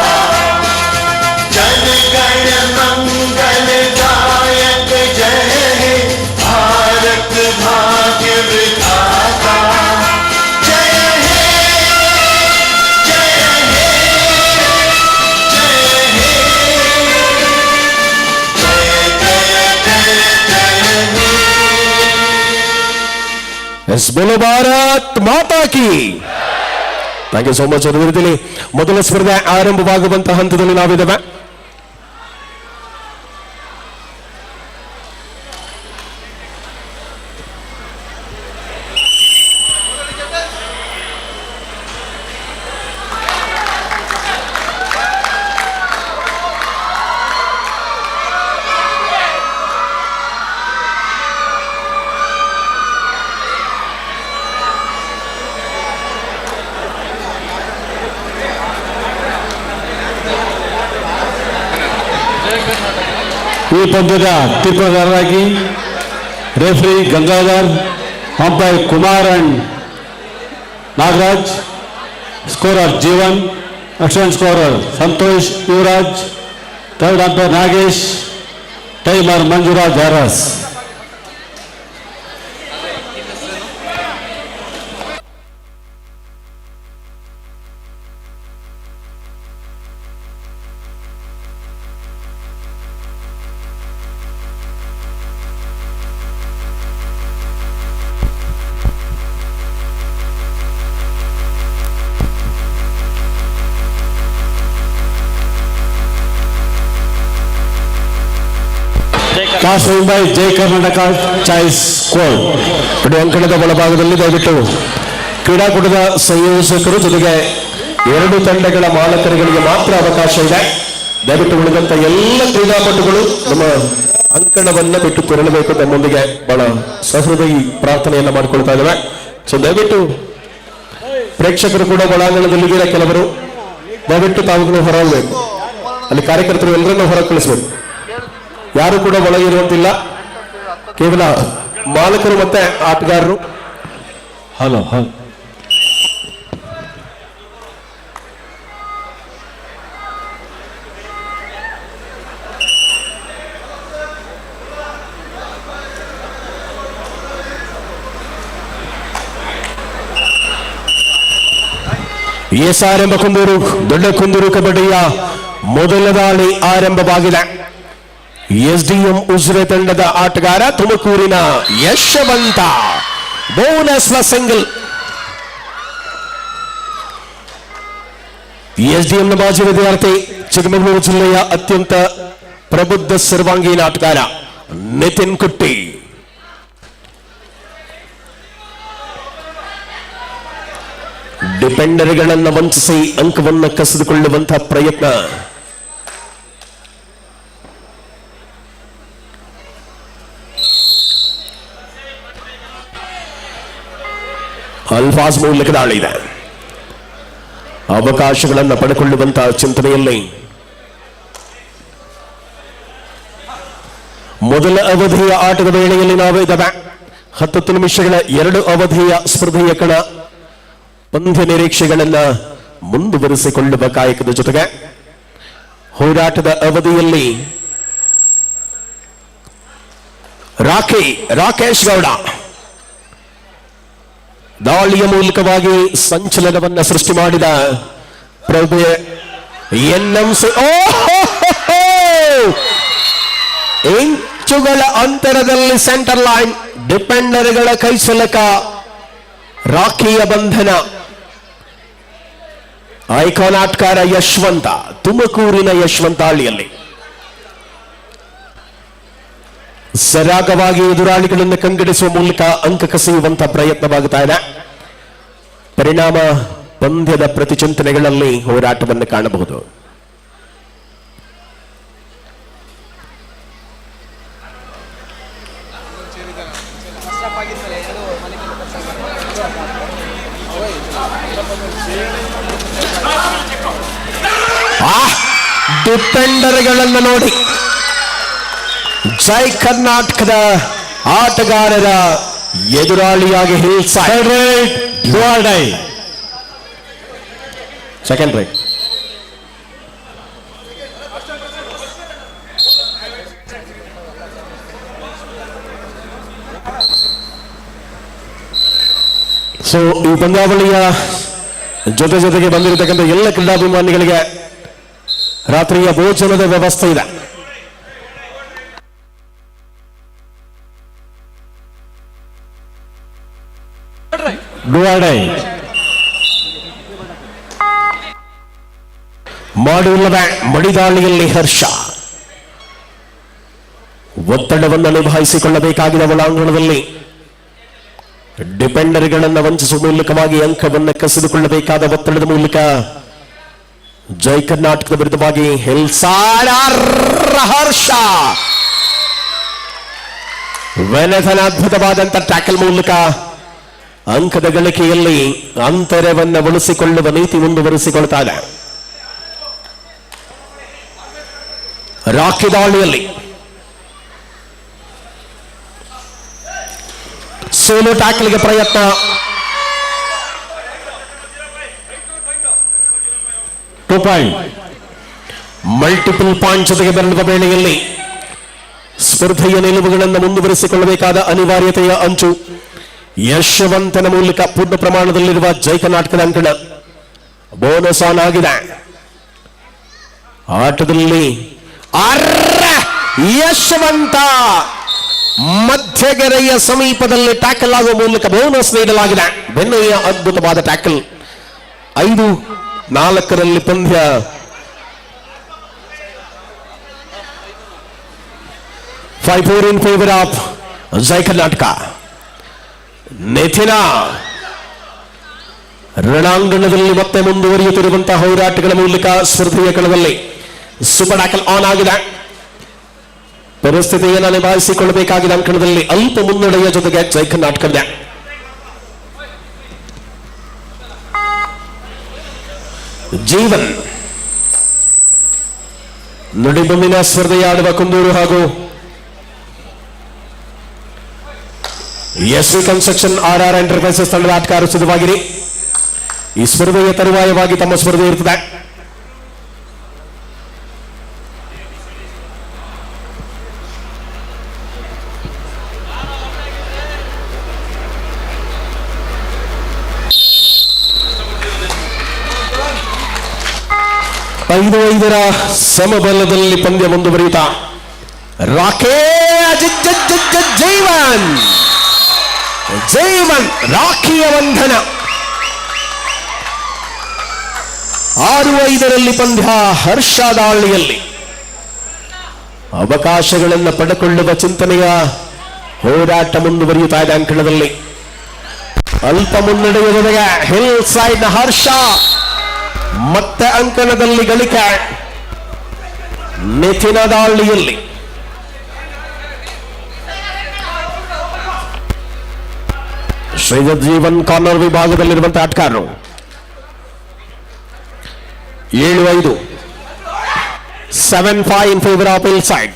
जन गण मंगल दायक जय हे भारत भाग्य विधाता जय हे जय हे जय हे ಎಸ್ ಬೋಲೋ ಭಾರತ್ ಮಾತಾ ಕಿ. Thank you so much. ಅದೇ ರೀತಿಯಲ್ಲಿ ಮೊದಲ ಸ್ಪರ್ಧೆ ಆರಂಭವಾಗುವಂತಹ ಹಂತದಲ್ಲಿ ನಾವಿದ್ದೇವೆ. ಈ ಪಂದ್ಯದ ತೀರ್ಪುಗಾರರಾಗಿ referee Gangadhar, umpire Kumar and Nagaraj, scorer Jeevan, assistant scorer Santosh Yuvaraj, third umpire Nagesh, timer Manjuraj Aras. Toss by Jai Karnataka choice call. ಅಂಕಣದ ಒಳಭಾಗದಲ್ಲಿ ದಯವಿಟ್ಟು ಕ್ರೀಡಾಕೂಟದ ಸಂಯೋಜಕರು, ಜೊತೆಗೆ ಎರಡು ತಂಡಗಳ ಮಾಲಕರುಗಳಿಗೆ ಮಾತ್ರ ಅವಕಾಶ ಇದೆ. ದಯವಿಟ್ಟು ಉಳಿದಂತ ಎಲ್ಲ ಕ್ರೀಡಾಪಟುಗಳು ನಮ್ಮ ಅಂಕಣವನ್ನ ಬಿಟ್ಟು ತೆರಳಬೇಕು. ನಮ್ಮೊಂದಿಗೆ ಬಹಳ ಸಹೃದಯಿ ಪ್ರಾರ್ಥನೆಯನ್ನ ಮಾಡಿಕೊಳ್ತಾ ಇದ್ದೇವೆ. ಸೊ ದಯವಿಟ್ಟು ಪ್ರೇಕ್ಷಕರು ಕೂಡ ಒಳಾಂಗಣದಲ್ಲಿದ್ದೀರಾ, ಕೆಲವರು ದಯವಿಟ್ಟು ತಾವುಗಳು ಹೊರಬೇಕು. ಅಲ್ಲಿ ಕಾರ್ಯಕರ್ತರು ಎಲ್ಲರನ್ನೂ ಹೊರ ಕಳಿಸಬೇಕು. ಯಾರು ಕೂಡ ಒಳಗಿರುವಂತಿಲ್ಲ, ಕೇವಲ ಮಾಲಕರು ಮತ್ತೆ ಆಟಗಾರರು. ಹಲೋ ಹಲೋ ಎಸ್ಆರ್ ಎಂಬ ಕುಂದೂರು ದೊಡ್ಡ ಕುಂದೂರು ಕಬಡ್ಡಿಯ ಮೊದಲ ದಾಳಿ ಆರಂಭವಾಗಿದೆ. ಎಸ್ಡಿಎಂ ಉಜಿರೆ ತಂಡದ ಆಟಗಾರ ತುಮಕೂರಿನ ಯಶವಂತ ಬೋನಸ್ ಸಿಂಗಲ್. ಎಸ್ಡಿಎಂನ ಮಾಜಿ ವಿದ್ಯಾರ್ಥಿ ಚಿಕ್ಕಮಗಳೂರು ಜಿಲ್ಲೆಯ ಅತ್ಯಂತ ಪ್ರಬುದ್ಧ ಸರ್ವಾಂಗೀಣ ಆಟಗಾರ ನಿತಿನ್ ಕುಟ್ಟಿ. ಡಿಪೆಂಡರ್ಗಳನ್ನು ವಂಚಿಸಿ ಅಂಕವನ್ನು ಕಸಿದುಕೊಳ್ಳುವಂತಹ ಪ್ರಯತ್ನ. ಅಲ್ಫಾಜ್ ಮೂಲಕ ದಾಳಿ ಇದೆ. ಅವಕಾಶಗಳನ್ನು ಪಡೆದುಕೊಳ್ಳುವಂತಹ ಚಿಂತನೆಯಲ್ಲಿ ಮೊದಲ ಅವಧಿಯ ಆಟದ ವೇಳೆಯಲ್ಲಿ ನಾವಿದ್ದೇವೆ. 10 ನಿಮಿಷಗಳ 2 ಅವಧಿಯ ಸ್ಪರ್ಧೆಯ ಕಣ ಪಂದ್ಯ ನಿರೀಕ್ಷೆಗಳನ್ನ ಮುಂದುವರಿಸಿಕೊಳ್ಳುವ ಕಾಯಕದ ಜೊತೆಗೆ ಹೋರಾಟದ ಅವಧಿಯಲ್ಲಿ ರಾಕೇಶ್ ಗೌಡ ದಾಳಿಯ ಮೂಲಕವಾಗಿ ಸಂಚಲನವನ್ನ ಸೃಷ್ಟಿ ಮಾಡಿದ ಪ್ರಭೆ ಎನ್ಎಂಸಿ ಇಂಚುಗಳ ಅಂತರದಲ್ಲಿ ಸೆಂಟರ್ ಲೈನ್ ಡಿಪೆಂಡರ್ಗಳ ಕೈಸಲಕ ರಾಖಿಯ ಬಂಧನ. ಐಕಾನ್ ಆಟಗಾರ ಯಶವಂತ, ತುಮಕೂರಿನ ಯಶವಂತ ಹಳ್ಳಿಯಲ್ಲಿ ಸರಾಗವಾಗಿ ಎದುರಾಳಿಗಳನ್ನು ಕಂಗೆಡಿಸುವ ಮೂಲಕ ಅಂಕ ಕಸಿಯುವಂತಹ ಪ್ರಯತ್ನವಾಗುತ್ತಾ ಇದೆ. ಪರಿಣಾಮ ಪಂದ್ಯದ ಪ್ರತಿಚಿಂತನೆಗಳಲ್ಲಿ ಹೋರಾಟವನ್ನು ಕಾಣಬಹುದು. ಡಿಪೆಂಡರ್ಗಳನ್ನು ನೋಡಿ ಜೈ ಕರ್ನಾಟಕದ ಆಟಗಾರರ ಎದುರಾಳಿಯಾಗಿ ಸೆಕೆಂಡ್ ರೈಟ್. ಸೊ ಈ ಪಂದ್ಯಾವಳಿಯ ಜೊತೆಗೆ ಬಂದಿರತಕ್ಕಂಥ ಎಲ್ಲ ಕ್ರೀಡಾಭಿಮಾನಿಗಳಿಗೆ ರಾತ್ರಿಯ ಭೋಜನದ ವ್ಯವಸ್ಥೆ ಇದೆ. ಮಾಡಿಲ್ಲದ ಮಡಿದಾಳಿಯಲ್ಲಿ ಹರ್ಷ ಒತ್ತಡವನ್ನು ನಿಭಾಯಿಸಿಕೊಳ್ಳಬೇಕಾಗಿದೆ. ಒಳಾಂಗಣದಲ್ಲಿ ಡಿಪೆಂಡರ್ಗಳನ್ನು ವಂಚಿಸುವ ಮೂಲಕವಾಗಿ ಅಂಕವನ್ನು ಕಸಿದುಕೊಳ್ಳಬೇಕಾದ ಒತ್ತಡದ ಮೂಲಕ ಜೈ ಕರ್ನಾಟಕದ ವಿರುದ್ಧವಾಗಿ ಹರ್ಷ ವೆನೆಥನ ಅದ್ಭುತವಾದಂತ ಟ್ಯಾಕಲ್ ಮೂಲಕ ಅಂಕದ ಗಳಿಕೆಯಲ್ಲಿ ಅಂತರವನ್ನು ಉಳಿಸಿಕೊಳ್ಳುವ ನೀತಿ ಮುಂದುವರಿಸಿಕೊಳ್ತಾ ಇದೆ. ರಾಖಿ ದಾಳಿಯಲ್ಲಿ ಸೋಲೋ ಟ್ಯಾಕಲ್ಗೆ ಪ್ರಯತ್ನ. ಮಲ್ಟಿಪಲ್ ಪಾಯಿಂಟ್ ಜೊತೆಗೆ ಬರಲಿರುವ ವೇಳೆಯಲ್ಲಿ ಸ್ಪರ್ಧೆಯ ನಿಲುವುಗಳನ್ನು ಮುಂದುವರಿಸಿಕೊಳ್ಳಬೇಕಾದ ಅನಿವಾರ್ಯತೆಯ ಅಂಚು. ಯಶವಂತನ ಮೂಲಕ ಪೂರ್ಣ ಪ್ರಮಾಣದಲ್ಲಿರುವ ಜೈ ಕರ್ನಾಟಕದ ಅಂಕಣ ಬೋನಸ್ ಆನ್ ಆಗಿದೆ. ಆಟದಲ್ಲಿ ಯಶವಂತ ಮಧ್ಯಗೆರೆಯ ಸಮೀಪದಲ್ಲಿ ಟ್ಯಾಕಲ್ ಆಗುವ ಮೂಲಕ ಬೋನಸ್ ನೀಡಲಾಗಿದೆ. ಬೆನ್ನೆಯ ಅದ್ಭುತವಾದ ಟ್ಯಾಕಲ್. 5-4 ಪಂದ್ಯ. ಫೈವ್ ಇನ್ ಫೇವರ್ ಆಫ್ ಜೈ ಕರ್ನಾಟಕ. ನೆಥಿನ ರಣಾಂಗಣದಲ್ಲಿ ಮತ್ತೆ ಮುಂದುವರಿಯುತ್ತಿರುವಂತಹ ಹೋರಾಟಗಳ ಮೂಲಕ ಸ್ಪರ್ಧೆಯ ಕಣದಲ್ಲಿ ಸೂಪರ್ ಟ್ಯಾಕಲ್ ಆನ್ ಆಗಿದೆ. ಪರಿಸ್ಥಿತಿಯನ್ನು ನಿಭಾಯಿಸಿಕೊಳ್ಳಬೇಕಾಗಿದೆ. ಅಂಕಣದಲ್ಲಿ ಅಲ್ಪ ಮುನ್ನಡೆಯ ಜೊತೆಗೆ ಜೈ ಕರ್ನಾಟಕದ ಜೀವನ್ ನುಡಿಬೊಮ್ಮಿನ ಸ್ಪರ್ಧೆಯಾಡುವ ಕುಂದೂರು ಹಾಗೂ S V construction RR enterprises ತಂಡದ ಆಟಗಾರರು ಸಿದ್ಧವಾಗಿರಿ. ಈ ಸ್ಪರ್ಧೆಯ ತರುವಾಯವಾಗಿ ತಮ್ಮ ಸ್ಪರ್ಧೆ ಇರುತ್ತದೆ. ಐದು ಐದರ ಸಮಬಲದಲ್ಲಿ ಪಂದ್ಯ ಮುಂದುವರಿಯುತ್ತಾ ಜೈವನ್ ಜೈವನ್ ರಾಖಿಯ ಬಂಧನ 6-5ರಲ್ಲಿ ಪಂದ್ಯ ಹರ್ಷದಾಳಿಯಲ್ಲಿ ಅವಕಾಶಗಳನ್ನು ಪಡೆದುಕೊಳ್ಳುವ ಚಿಂತನೆಯ ಹೋರಾಟ ಮುಂದುವರಿಯುತ್ತಾ ಇದೆ. ಅಂಕಣದಲ್ಲಿ ಅಲ್ಪ ಮುನ್ನಡೆಯ ಜೊತೆಗೆ ಹಿಲ್ ಸೈಡ್ನ ಹರ್ಷ ಮತ್ತೆ ಅಂಕಣದಲ್ಲಿ ಗಳಿಕೆ. ನಿತಿನ ದಾಳಿಯಲ್ಲಿ ಶ್ರೀಧರ್ ಜೀವನ್ ಕಾರ್ನರ್ ವಿಭಾಗದಲ್ಲಿರುವಂತಹ ಆಟಗಾರರು 7-5 7-5 ಇನ್ ಫೇವರ್ ಆಫ್ ಹಿಲ್ ಸೈಡ್.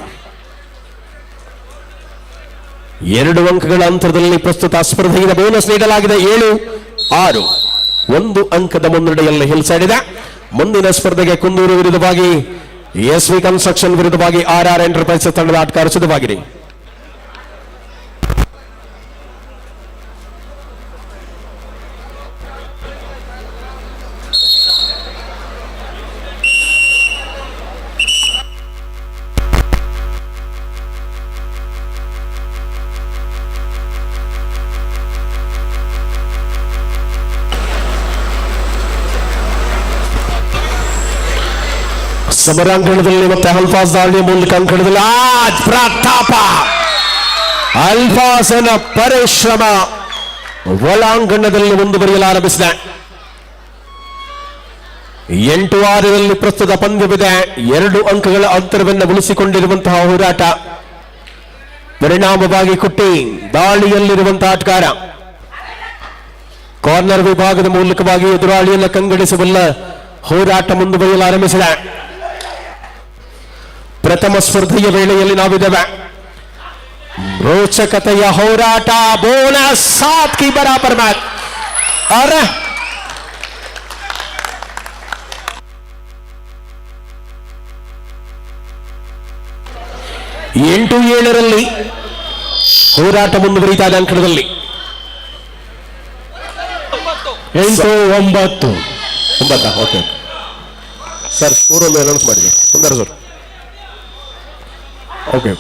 2 ಅಂಕಗಳ ಅಂತರದಲ್ಲಿ ಪ್ರಸ್ತುತ ಸ್ಪರ್ಧೆಯಿಂದ ಬೋನಸ್ ನೀಡಲಾಗಿದೆ. 7-6 1 ಅಂಕದ ಮುನ್ನಡೆಯಲ್ಲಿ ಹಿಲ್ ಸೈಡ್ ಇದೆ. ಮುಂದಿನ ಸ್ಪರ್ಧೆಗೆ ಕುಂದೂರು ವಿರುದ್ಧವಾಗಿ ಎಸ್ ವಿ ಕನ್ಸ್ಟ್ರಕ್ಷನ್ ವಿರುದ್ಧವಾಗಿ RR ಎಂಟರ್ಪ್ರೈಸಸ್ ತಂಡದ ಆಟಗಾರರು ಸಿದ್ಧವಾಗಿರಿ. ಸಮರಾಂಗಣದಲ್ಲಿ ಮತ್ತೆ ಅಲ್ಫಾಸ್ ದಾಳಿಯ ಮೂಲಕ ಅಂಕಣದಲ್ಲಿ ಪ್ರತಾಪ ಅಲ್ಫಾಸನ ಪರಿಶ್ರಮ ಒಳಾಂಗಣದಲ್ಲಿ ಮುಂದುವರಿಯಲಾರಂಭಿಸಿದೆ. 8-6ರಲ್ಲಿ ಪ್ರಸ್ತುತ ಪಂದ್ಯವಿದೆ. 2 ಅಂಕಗಳ ಅಂತರವನ್ನು ಉಳಿಸಿಕೊಂಡಿರುವಂತಹ ಹೋರಾಟ. ಪರಿಣಾಮವಾಗಿ ಕುಟ್ಟಿ ದಾಳಿಯಲ್ಲಿರುವಂತಹ ಆಟಗಾರ ಕಾರ್ನರ್ ವಿಭಾಗದ ಮೂಲಕವಾಗಿ ಎದುರಾಳಿಯನ್ನು ಕಂಗಡಿಸಬಲ್ಲ ಹೋರಾಟ ಮುಂದುವರಿಯಲಾರಂಭಿಸಿದೆ. ಪ್ರಥಮ ಸ್ಪರ್ಧೆಯ ವೇಳೆಯಲ್ಲಿ ನಾವಿದ್ದೇವೆ. ರೋಚಕತೆಯ ಹೋರಾಟ. ಬೋನಸ್ 7 की बराबर मैच. अरे 8-7ರಲ್ಲಿ ಹೋರಾಟ ಮುಂದುವರಿತಾ ಇದೆ. ಅಂಕಣದಲ್ಲಿ 8-9 ಓಕೆ ಸರ್, ಸ್ಕೋರ್ ಒಂದು ಅನೌನ್ಸ್ ಮಾಡಿದೆ ಸುಂದರ ಸರ್. ಓಕೆ,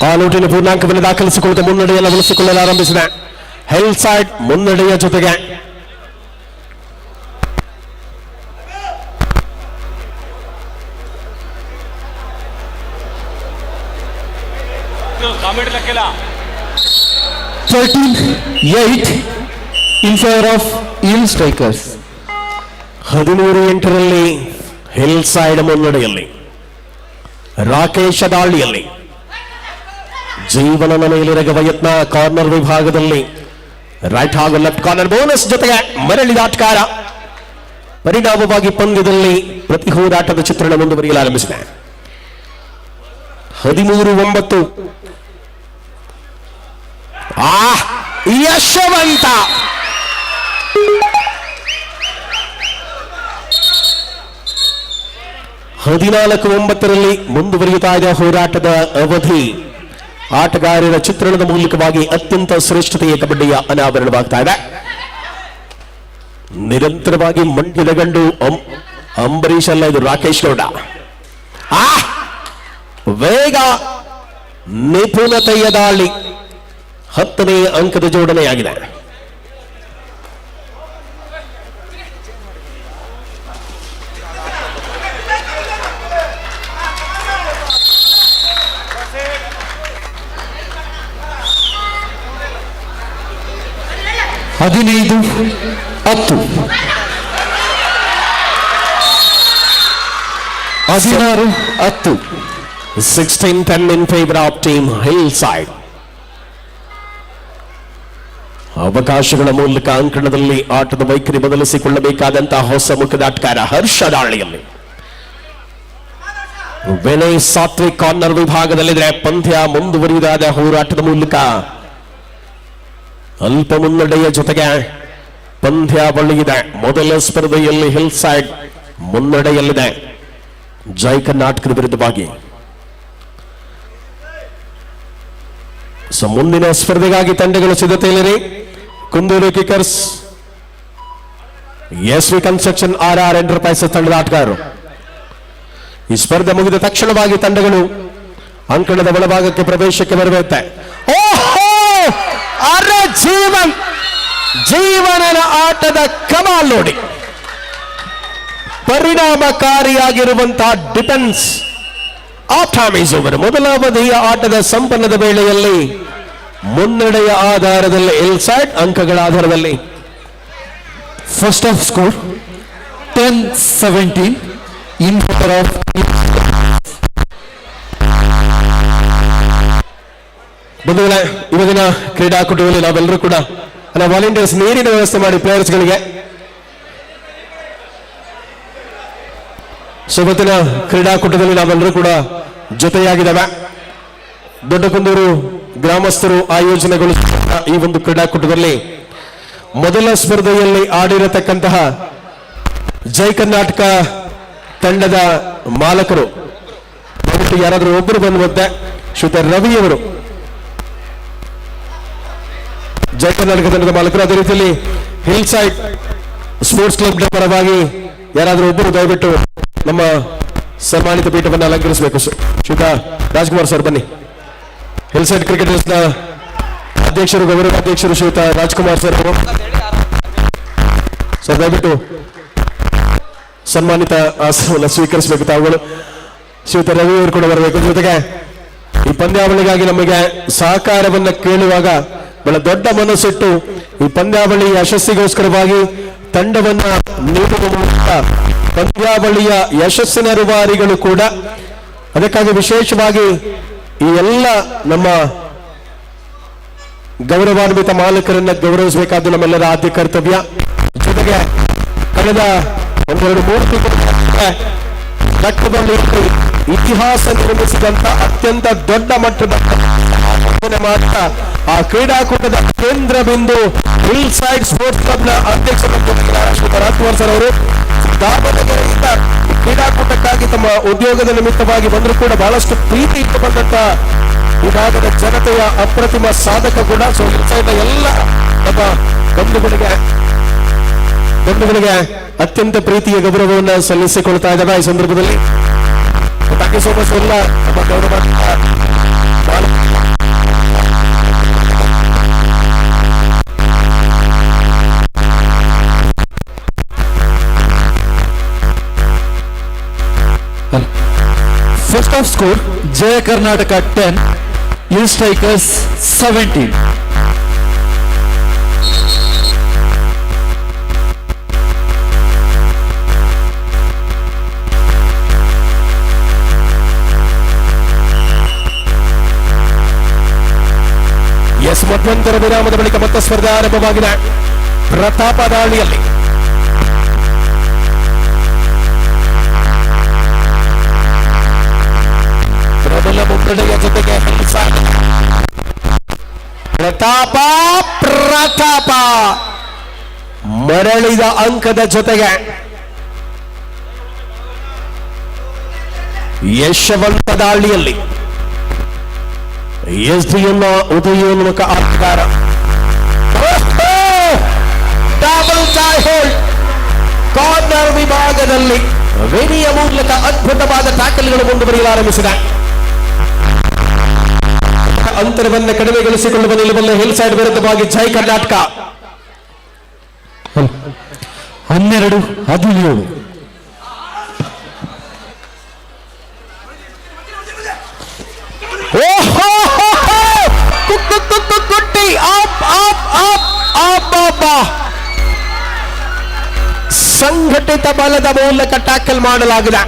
ಆ ನೋಟಿನ ಪೂರ್ಣಾಂಕವನ್ನು ದಾಖಲಿಸಿಕೊಳ್ಳುತ್ತಾ ಮುನ್ನಡೆಯನ್ನು ಉಳಿಸಿಕೊಳ್ಳಲಾರಂಭಿಸಿದೆ. ಹಿಲ್ ಸೈಡ್ ಮುನ್ನಡೆಯ ಜೊತೆಗೆ in favor of Eel Strikers. 13-8ರಲ್ಲಿ ಹಿಲ್ ಸೈಡ್ ಮುನ್ನಡೆಯಲ್ಲಿ. ರಾಕೇಶ ದಾಳಿಯಲ್ಲಿ ಜೀವನನ ಮೇಲಿರಗುವ ಯತ್ನ. ಕಾರ್ನರ್ ವಿಭಾಗದಲ್ಲಿ ರೈಟ್ ಹಾಗೂ ಲೆಫ್ಟ್ ಕಾರ್ನರ್ ಬೋನಸ್ ಜೊತೆಗೆ ಮರಳಿದ ಆಟಗಾರ. ಪರಿಣಾಮವಾಗಿ ಪಂದ್ಯದಲ್ಲಿ ಪ್ರತಿ ಹೋರಾಟದ ಚಿತ್ರಣ ಮುಂದುವರಿಯಲಾರಂಭಿಸಿದೆ. 13-9 ಯಶವಂತ ಹದಿನಾಲ್ಕು-9ರಲ್ಲಿ ಮುಂದುವರಿಯುತ್ತಾ ಇದೆ ಹೋರಾಟದ ಅವಧಿ. ಆಟಗಾರರ ಚಿತ್ರಣದ ಮೂಲಕವಾಗಿ ಅತ್ಯಂತ ಶ್ರೇಷ್ಠತೆಯ ಕಬಡ್ಡಿಯ ಅನಾವರಣವಾಗ್ತಾ ಇದೆ. ನಿರಂತರವಾಗಿ ಮಂಡ್ಯದ ಗಂಡು ಅಂಬರೀಶ್ ಅಲ್ಲ, ಇದು ರಾಕೇಶ್ ಗೌಡ. ವೇಗ, ನಿಪುಣತೆಯ ದಾಳಿ 10ನೇ ಅಂಕದ ಜೋಡಣೆಯಾಗಿದೆ. 15-10. 16-10. 16-10 in favor of team Hillside. ಅವಕಾಶಗಳ ಮೂಲಕ ಅಂಕಣದಲ್ಲಿ ಆಟದ ವೈಖರಿ ಬದಲಿಸಿಕೊಳ್ಳಬೇಕಾದಂತಹ ಹೊಸ ಮುಖದ ಆಟಗಾರ ಹರ್ಷ ದಾಳಿಯಲ್ಲಿ ವಿನಯ್ ಸಾತ್ವಿಕ್ ಕಾರ್ನರ್ ವಿಭಾಗದಲ್ಲಿದ್ರೆ ಪಂದ್ಯ ಮುಂದುವರಿಯುವುದಾದ ಹೋರಾಟದ ಮೂಲಕ ಅಲ್ಪ ಮುನ್ನಡೆಯ ಜೊತೆಗೆ ಪಂದ್ಯಾವಳಿಯಿದೆ. ಮೊದಲ ಸ್ಪರ್ಧೆಯಲ್ಲಿ ಹಿಲ್ಸೈಡ್ ಮುನ್ನಡೆಯಲ್ಲಿದೆ ಜೈ ಕರ್ನಾಟಕದ ವಿರುದ್ಧವಾಗಿ. ಮುಂದಿನ ಸ್ಪರ್ಧೆಗಾಗಿ ತಂಡಗಳು ಸಿದ್ಧತೆಯಲ್ಲಿರಿ. Kundur kickers, S V construction, RR enterprises ತಂಡದ ಆಟಗಾರರು. ಈ ಸ್ಪರ್ಧೆ ಮುಗಿದ ತಕ್ಷಣವಾಗಿ ತಂಡಗಳು ಅಂಕಣದ ಒಳಭಾಗಕ್ಕೆ ಪ್ರವೇಶಕ್ಕೆ ಬರಬೇಕು. ಓಹೋ, ಅರೆ ಜೀವನದ ಆಟದ ಕಮಾಲ್ ನೋಡಿ. ಪರಿಣಾಮಕಾರಿಯಾಗಿರುವಂತಹ defence half time is over. ಮೊದಲ ಅವಧಿಯ ಆಟದ ಸಂಪನ್ನದ ವೇಳೆಯಲ್ಲಿ ಮುನ್ನಡೆಯ ಆಧಾರದಲ್ಲಿ ಹಿಲ್ಸೈಡ್ ಅಂಕಗಳ ಆಧಾರದಲ್ಲಿ First half score 10-17 in favor of ಬಂಧುಗಳೇ, ಇವತ್ತಿನ ಕ್ರೀಡಾಕೂಟದಲ್ಲಿ ನಾವೆಲ್ಲರೂ ಕೂಡ ವಾಲಂಟಿಯರ್ಸ್ ನೀರಿನ ವ್ಯವಸ್ಥೆ ಮಾಡಿ ಪ್ಲೇಯರ್ಸ್ಗಳಿಗೆ. ಇವತ್ತಿನ ಕ್ರೀಡಾಕೂಟದಲ್ಲಿ ನಾವೆಲ್ಲರೂ ಕೂಡ ಜೊತೆಯಾಗಿದ್ದಾವೆ. ದೊಡ್ಡಕುಂದೂರು ಗ್ರಾಮಸ್ಥರು ಆಯೋಜನೆಗೊಳಿಸಿದ ಈ ಒಂದು ಕ್ರೀಡಾಕೂಟದಲ್ಲಿ ಮೊದಲ ಸ್ಪರ್ಧೆಯಲ್ಲಿ ಆಡಿರತಕ್ಕಂತಹ ಜೈ ಕರ್ನಾಟಕ ತಂಡದ ಮಾಲಕರು ದಯವಿಟ್ಟು ಯಾರಾದರೂ ಒಬ್ಬರು ಬಂದುವಂತೆ. ಶ್ರೀಯುತ ರವಿಯವರು ಜೈ ಕರ್ನಾಟಕ ತಂಡದ ಮಾಲಕರು. ಅದೇ ರೀತಿಯಲ್ಲಿ ಹಿಲ್ಸೈಡ್ ಸ್ಪೋರ್ಟ್ಸ್ ಕ್ಲಬ್ ಪರವಾಗಿ ಯಾರಾದರೂ ಒಬ್ಬರು ದಯವಿಟ್ಟು ನಮ್ಮ ಸನ್ಮಾನಿತ ಪೀಠವನ್ನು ಅಲಂಕರಿಸಬೇಕು. ಶ್ರೀಯುತ ರಾಜ್ಕುಮಾರ್ ಸರ್ ಬನ್ನಿ. ಹಿಲ್ಸೈಡ್ ಕ್ರಿಕೆಟರ್ಸ್ನ ಅಧ್ಯಕ್ಷರು, ಗೌರವ ಅಧ್ಯಕ್ಷರು ಶ್ರೀಯುತ ರಾಜ್ಕುಮಾರ್ ಸರ್ ಅವರು ಸರ್ ದಯವಿಟ್ಟು ಸನ್ಮಾನಿತ ಆಸನವನ್ನು ಸ್ವೀಕರಿಸಬೇಕು ತಾವುಗಳು. ಶ್ರೀಯುತ ರವಿ ಅವರು ಕೂಡ ಬರಬೇಕು. ಜೊತೆಗೆ ಈ ಪಂದ್ಯಾವಳಿಗಾಗಿ ನಮಗೆ ಸಹಕಾರವನ್ನು ಕೇಳುವಾಗ ಬಹಳ ದೊಡ್ಡ ಮನಸ್ಸಿಟ್ಟು ಈ ಪಂದ್ಯಾವಳಿ ಯಶಸ್ಸಿಗೋಸ್ಕರವಾಗಿ ತಂಡವನ್ನ ನೀಡುವ ಮೂಲಕ ಪಂದ್ಯಾವಳಿಯ ಯಶಸ್ಸಿನ ರೂವಾರಿಗಳು ಕೂಡ. ಅದಕ್ಕಾಗಿ ವಿಶೇಷವಾಗಿ ಈ ಎಲ್ಲ ನಮ್ಮ ಗೌರವಾನ್ವಿತ ಮಾಲಕರನ್ನ ಗೌರವಿಸಬೇಕಾದ್ದು ನಮ್ಮೆಲ್ಲರ ಆದ್ಯ ಕರ್ತವ್ಯ. ಜೊತೆಗೆ ಕಳೆದ 1-2-3 ತಿಂಗಳ ಇತಿಹಾಸ ನಿರ್ಮಿಸಿದಂತ ಅತ್ಯಂತ ದೊಡ್ಡ ಮಟ್ಟದ ಮಾತ್ರ ಆ ಕ್ರೀಡಾಕೂಟದ ಕೇಂದ್ರ ಬಿಂದು ಹಿಲ್ಸೈಡ್ ಸ್ಪೋರ್ಟ್ಸ್ ಕ್ಲಬ್ನ ಅಧ್ಯಕ್ಷರು ರಾಜ್ಕುಮಾರ್ ಸರ್ ಅವರು ದಾವಣಗೆರೆಯಿಂದ ಕ್ರೀಡಾಕೂಟಕ್ಕಾಗಿ ತಮ್ಮ ಉದ್ಯೋಗದ ನಿಮಿತ್ತವಾಗಿ ಬಂದರೂ ಕೂಡ ಬಹಳಷ್ಟು ಪ್ರೀತಿ ಇಟ್ಟು ಬಂದಂತ ಈ ಭಾಗದ ಜನತೆಯ ಅಪ್ರತಿಮ ಸಾಧಕ ಕೂಡ. ಸೊ ಹಿಲ್ಸೈಡ್ನ ಎಲ್ಲ ನಮ್ಮ ಬಂಧುಗಳಿಗೆ ಅತ್ಯಂತ ಪ್ರೀತಿಯ ಗೌರವವನ್ನು ಸಲ್ಲಿಸಿಕೊಳ್ತಾ ಇದ್ದಾವೆ ಈ ಸಂದರ್ಭದಲ್ಲಿ. ಥ್ಯಾಂಕ್ ಯು ಸೋ ಮಚ್ ಎಲ್ಲ ನಮ್ಮ ಗೌರವ. First half score Jai Karnataka 10, Hill Strikers 17. S, ಮಧ್ಯಂತರ ವಿರಾಮದ ಬಳಿಕ ಮತ್ತೆ ಸ್ಪರ್ಧೆ ಆರಂಭವಾಗಿದೆ. ಪ್ರತಾಪ ದಾಳಿಯಲ್ಲಿ ಪ್ರಬಲ ಮುನ್ನಡೆಯ ಜೊತೆಗೆ ಪ್ರತಾಪ ಮರಳಿದ ಅಂಕದ ಜೊತೆಗೆ ಯಶವಂತ ದಾಳಿಯಲ್ಲಿ SDM ಉದಯೋನ್ಮುಖ ಆಟಗಾರ ಡಬಲ್ ಟೈ ಹೋಲ್ಡ್ ಕಾರ್ನರ್ ವಿಭಾಗದಲ್ಲಿ ವೇದಿಯ ಮೂಲಕ ಅದ್ಭುತವಾದ ಟ್ಯಾಕಲ್ಗಳು ಮುಂದುವರಿಯಲಾರಂಭಿಸಿದೆ. ಅಂತರವನ್ನು ಕಡಿಮೆಗೊಳಿಸಿಕೊಳ್ಳುವ ನಿಲುವಲ್ಲಿ ಹಿಲ್ಸೈಡ್ ವಿರುದ್ಧವಾಗಿ ಜೈ ಕರ್ನಾಟಕ 12-17. ಕುಟ್ಟಿ ಸಂಘಟಿತ ಬಲದ ಮೂಲಕ ಟ್ಯಾಕಲ್ ಮಾಡಲಾಗಿದೆ.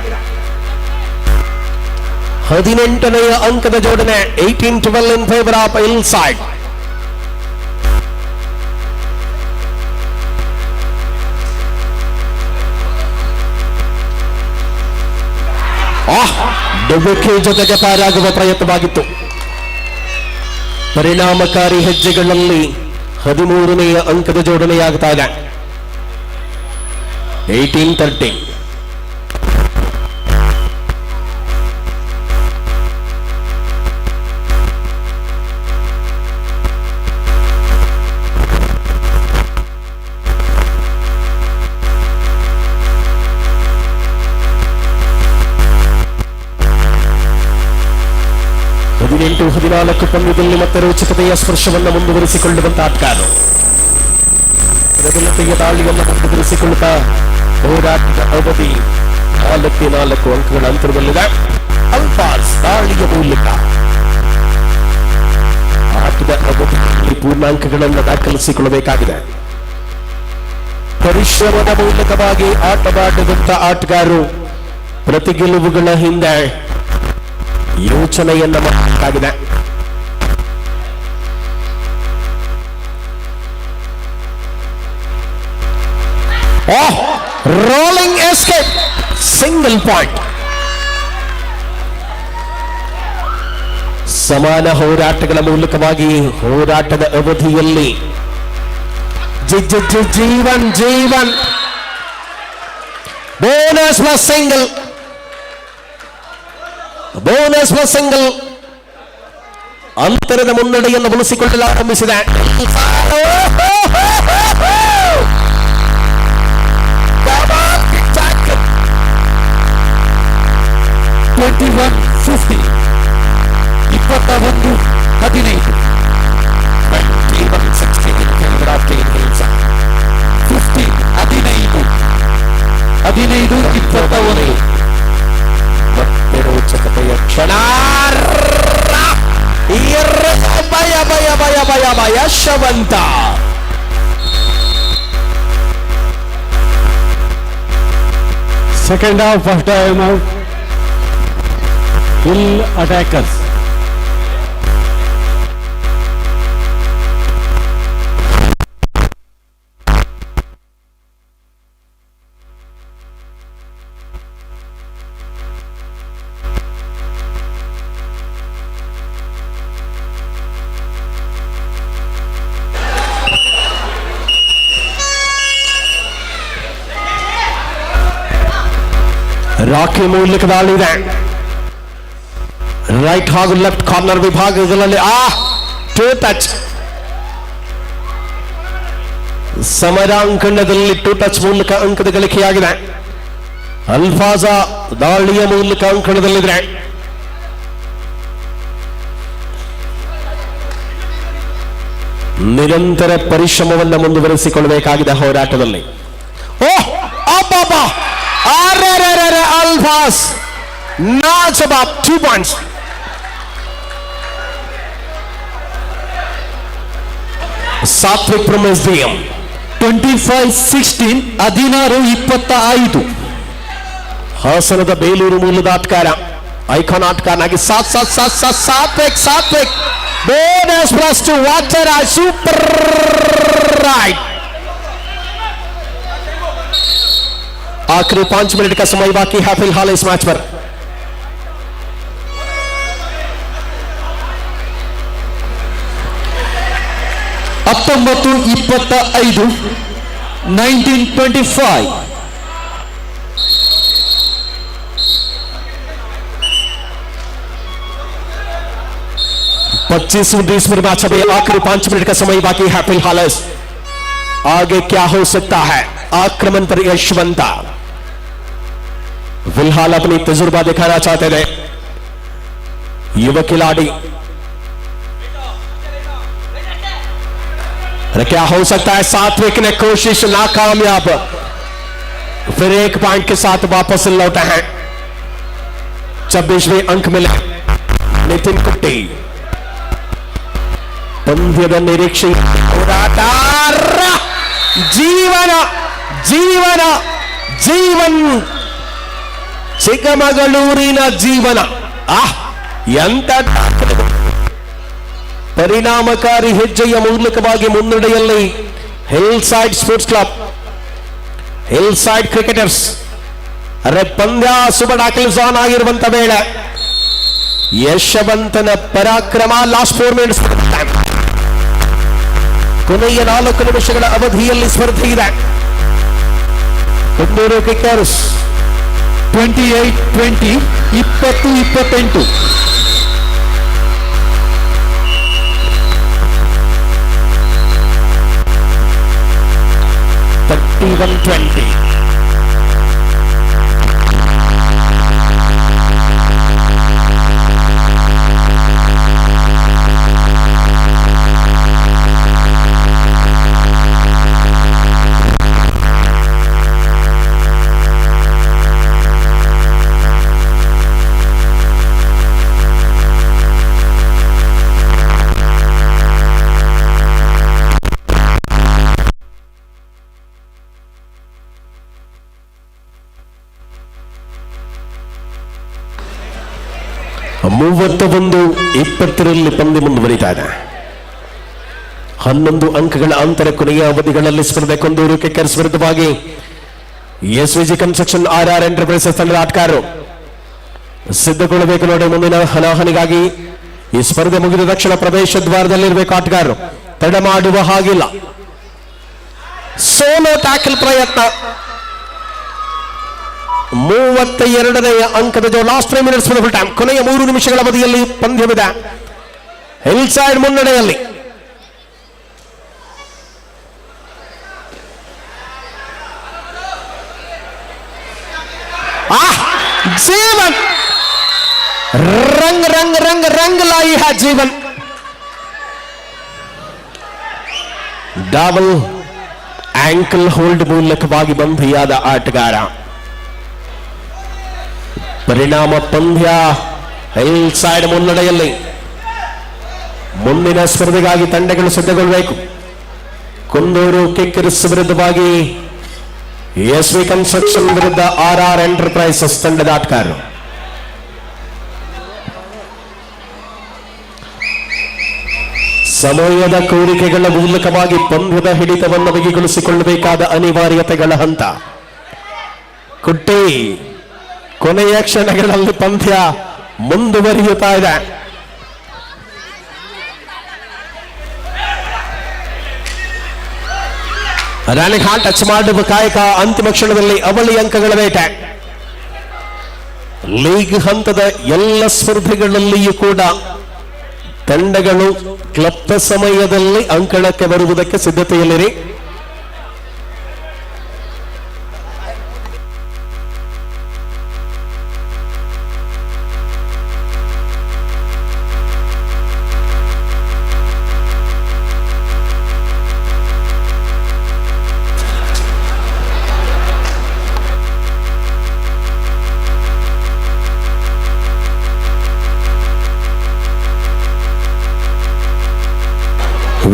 18ನೇ ಅಂಕದ ಜೋಡಣೆ 18-12 in favour of hill side. ಡುಬುಕಿ ಜೊತೆಗೆ ಪಾರಾಗುವ ಪ್ರಯತ್ನವಾಗಿತ್ತು. ಪರಿಣಾಮಕಾರಿ ಹೆಜ್ಜೆಗಳಲ್ಲಿ 13ನೇ ಅಂಕದ ಜೋಡಣೆಯಾಗ್ತಾ ಇದೆ. 18-13. ಹದಿನೆಂಟು 14 ಪಂದ್ಯದಲ್ಲಿ ಮತ್ತೆ ರೋಚಕತೆಯ ಸ್ಪರ್ಶವನ್ನು ಮುಂದುವರಿಸಿಕೊಳ್ಳುವಂತ ಆಟಗಾರರು. ಪ್ರಬಲತೆಯ ದಾಳಿಯನ್ನು ಮುಂದುವರಿಸಿಕೊಳ್ಳುತ್ತಾ ಹೋರಾಟದ ಅವಧಿ 4 ಅಂಕಗಳ ಅಂತರದಲ್ಲಿದೆ. ಅಲ್ಫಾಸ್ ದಾಳಿಯ ಮೂಲಕ ಆಟದ ಅವಧಿಯಲ್ಲಿ ಪೂರ್ಣಾಂಕಗಳನ್ನು ದಾಖಲಿಸಿಕೊಳ್ಳಬೇಕಾಗಿದೆ. ಪರಿಶ್ರಮದ ಮೂಲಕವಾಗಿ ಆಟವಾಡಿದಂತ ಆಟಗಾರರು ಪ್ರತಿ ಗೆಲುವುಗಳ ಹಿಂದೆ ಯೋಚನೆಯನ್ನ ಮಾಡಬೇಕಾಗಿದೆ. Rolling escape, single point. ಸಮಾನ ಹೋರಾಟಗಳ ಮೂಲಕವಾಗಿ ಹೋರಾಟದ ಅವಧಿಯಲ್ಲಿ Jeevan bonus plus single, bonus plus single ಅಂತರದ ಮುನ್ನಡೆಯನ್ನು ಬಳಸಿಕೊಳ್ಳಲು ಆರಂಭಿಸಿದೆ. 21-50, 21-15. 15-21. ಮತ್ತೆ ರೋಚಕತೆಯ ಕ್ಷಣ. ಭಯ ಶವಂತ. Second half, first time out. Hill attackers. Rakhi ಮೂಲಕ ದಾಳಿದೆ. ರೈಟ್ ಹಾಗೂ ಲೆಫ್ಟ್ ಕಾರ್ನರ್ ವಿಭಾಗಗಳಲ್ಲಿ ಟೂ ಟಚ್. ಸಮರಾಂಕಣದಲ್ಲಿ ಟೂ ಟಚ್ ಮೂಲಕ ಅಂಕದ ಗಳಿಕೆಯಾಗಿದೆ. ಅಲ್ಫಾಜ ದಾಳಿಯ ಮೂಲಕ ಅಂಕಣದಲ್ಲಿದೆ. ನಿರಂತರ ಪರಿಶ್ರಮವನ್ನು ಮುಂದುವರಿಸಿಕೊಳ್ಳಬೇಕಾಗಿದೆ ಹೋರಾಟದಲ್ಲಿ. Alphas notch about 2 points. Satvik from SDM 25-16, 16-25. ಹಾಸನದ ಬೇಲೂರು ಮೂಲದ ಆಟಗಾರ, ಐಕಾನ್ ಆಟಗಾರನಾಗಿ Satvik bonus plus 2. What a super raid. आखिरी 5 मिनट का समय बाकी है फिलहाल इस मैच पर. अब 19-25, 19-25. मैच अभी आखिरी 5 मिनट का समय बाकी है फिलहाल. आगे क्या हो सकता है? आक्रमण पर यशवंता फिलहाल अपनी तजुर्बा दिखाना चाहते थे युवा खिलाड़ी. क्या हो सकता है? सात्विक ने कोशिश नाकामयाब. फिर 1 पॉइंट के साथ वापस लौटे हैं. 26वें अंक मिले नितिन कुट्टी. पंद्यದ ನಿರೀಕ್ಷೆ ಹೋರಾಟ. ಜೀವನ್ ಚಿಕ್ಕಮಗಳೂರಿನ ಜೀವನ. ಎಂತ ಪರಿಣಾಮಕಾರಿ ಹೆಜ್ಜೆಯ ಮೂಲಕವಾಗಿ ಮುನ್ನಡೆಯಲ್ಲಿ hill side sports club, hill side cricketers. ಅರೆ ಪಂದ್ಯ ಸುಬ ಟಾಕಲ್ಸ್ ಆನ್ ಆಗಿರುವಂತ ವೇಳೆ ಯಶವಂತನ ಪರಾಕ್ರಮ ಲಾಸ್ಟ್ 4 ಮಿನಿಟ್ಸ್, ಕೊನೆಯ 4 ನಿಮಿಷಗಳ ಅವಧಿಯಲ್ಲಿ ಸ್ಪರ್ಧೆ ಇದೆ. ಕುಂದೂರು ಕಿಕ್ಕರ್ಸ್ 28-20, 20-28. ಮೂವತ್ತ 20 ಪಂದ್ಯ ಮುಂದುವರಿತಾ ಇದೆ. 11 ಅಂಕಗಳ ಅಂತರ ಕೊನೆಯ ಅವಧಿಗಳಲ್ಲಿ ಸ್ಪರ್ಧೆ. ಕುಂದೂರು ಕಿಕ್ಕರ್ಸ್ ವಿರುದ್ಧವಾಗಿ ಎಸ್ವಿಜಿ ಕನ್ಸ್ಟ್ರಕ್ಷನ್ RR ಎಂಟರ್ಪ್ರೈಸಸ್ ತಂಡದ ಆಟಗಾರರು ಸಿದ್ಧಗೊಳ್ಳಬೇಕು ನೋಡಿ. ಮುಂದಿನ ಹನಾಹನಿಗಾಗಿ ಈ ಸ್ಪರ್ಧೆ ಮುಗಿದ ತಕ್ಷಣ ಪ್ರವೇಶ ದ್ವಾರದಲ್ಲಿರಬೇಕು ಆಟಗಾರರು, ತಡ ಮಾಡುವ ಹಾಗಿಲ್ಲ. ಸೋಲೋ ಟ್ಯಾಕಲ್ ಪ್ರಯತ್ನ. 32ನೇ ಅಂಕದ ಲಾಸ್ಟ್ 3 ಮಿನಿಟ್ಸ್ ಫುಲ್ ಟೈಮ್, ಕೊನೆಯ 3 ನಿಮಿಷಗಳ ಅವಧಿಯಲ್ಲಿ ಪಂದ್ಯವಿದೆ. Hill side ಮುನ್ನಡೆಯಲ್ಲಿ. जीवन रंग रंग रंग रंग लाई है जीवन. ಡಬಲ್ ಆಂಕಲ್ ಹೋಲ್ಡ್ ಮೂಲಕವಾಗಿ ಬಂಧಿಯಾದ ಆಟಗಾರ. ಪರಿಣಾಮ ಪಂದ್ಯ ಹಿಲ್ ಸೈಡ್ ಮುನ್ನಡೆಯಲ್ಲಿ. ಮುಂದಿನ ಸ್ಪರ್ಧೆಗಾಗಿ ತಂಡಗಳು ಸಿದ್ಧಗೊಳ್ಳಬೇಕು. ಕುಂದೂರು ಕಿಕ್ಕರ್ಸ್ ವಿರುದ್ಧವಾಗಿ ಎಸ್ವಿ ಕನ್ಸ್ಟ್ರಕ್ಷನ್ ವಿರುದ್ಧ RR ಎಂಟರ್ಪ್ರೈಸಸ್ ತಂಡದ ಆಟಗಾರರು. ಸಮಯದ ಕೋರಿಕೆಗಳ ಮೂಲಕವಾಗಿ ಪಂದ್ಯದ ಹಿಡಿತವನ್ನು ಬಿಗಿಗೊಳಿಸಿಕೊಳ್ಳಬೇಕಾದ ಅನಿವಾರ್ಯತೆಗಳ ಹಂತ. ಕುಟ್ಟಿ ಕೊನೆಯ ಕ್ಷಣಗಳಲ್ಲಿ ಪಂದ್ಯ ಮುಂದುವರಿಯುತ್ತಾ ಇದೆ. ರನ್ನಿಂಗ್ ಹಾಲ್ ಟಚ್ ಮಾಡುವ ಕಾಯಕ. ಅಂತಿಮ ಕ್ಷಣದಲ್ಲಿ ಅವಳಿ ಅಂಕಗಳ ಬೇಟೆ. ಲೀಗ್ ಹಂತದ ಎಲ್ಲ ಸ್ಪರ್ಧೆಗಳಲ್ಲಿಯೂ ಕೂಡ ತಂಡಗಳು ಕ್ಲಪ್ತ ಸಮಯದಲ್ಲಿ ಅಂಕಣಕ್ಕೆ ಬರುವುದಕ್ಕೆ ಸಿದ್ಧತೆಯಲ್ಲಿರಿ.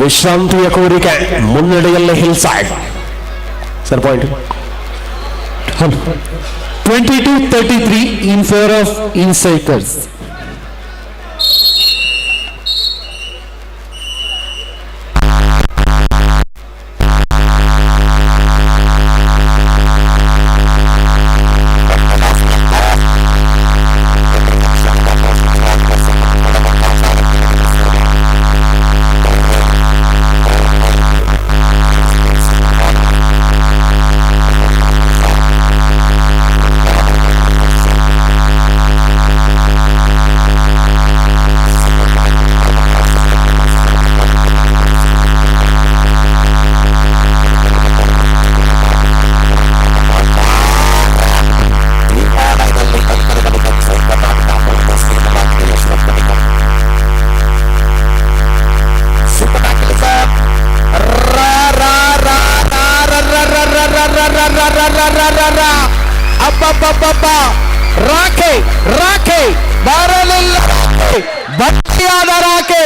ವಿಶ್ರಾಂತಿಯ ಕೋರಿಕೆ. ಮುನ್ನಡೆಯಲ್ಲಿ hill side. Sir point 22-33 in favor of Insiders. ರಾಖೆ ರಾಖೆ ಬರಲಿಲ್ಲ. ಬಟ್ಟಿಯಾದ ರಾಖೆ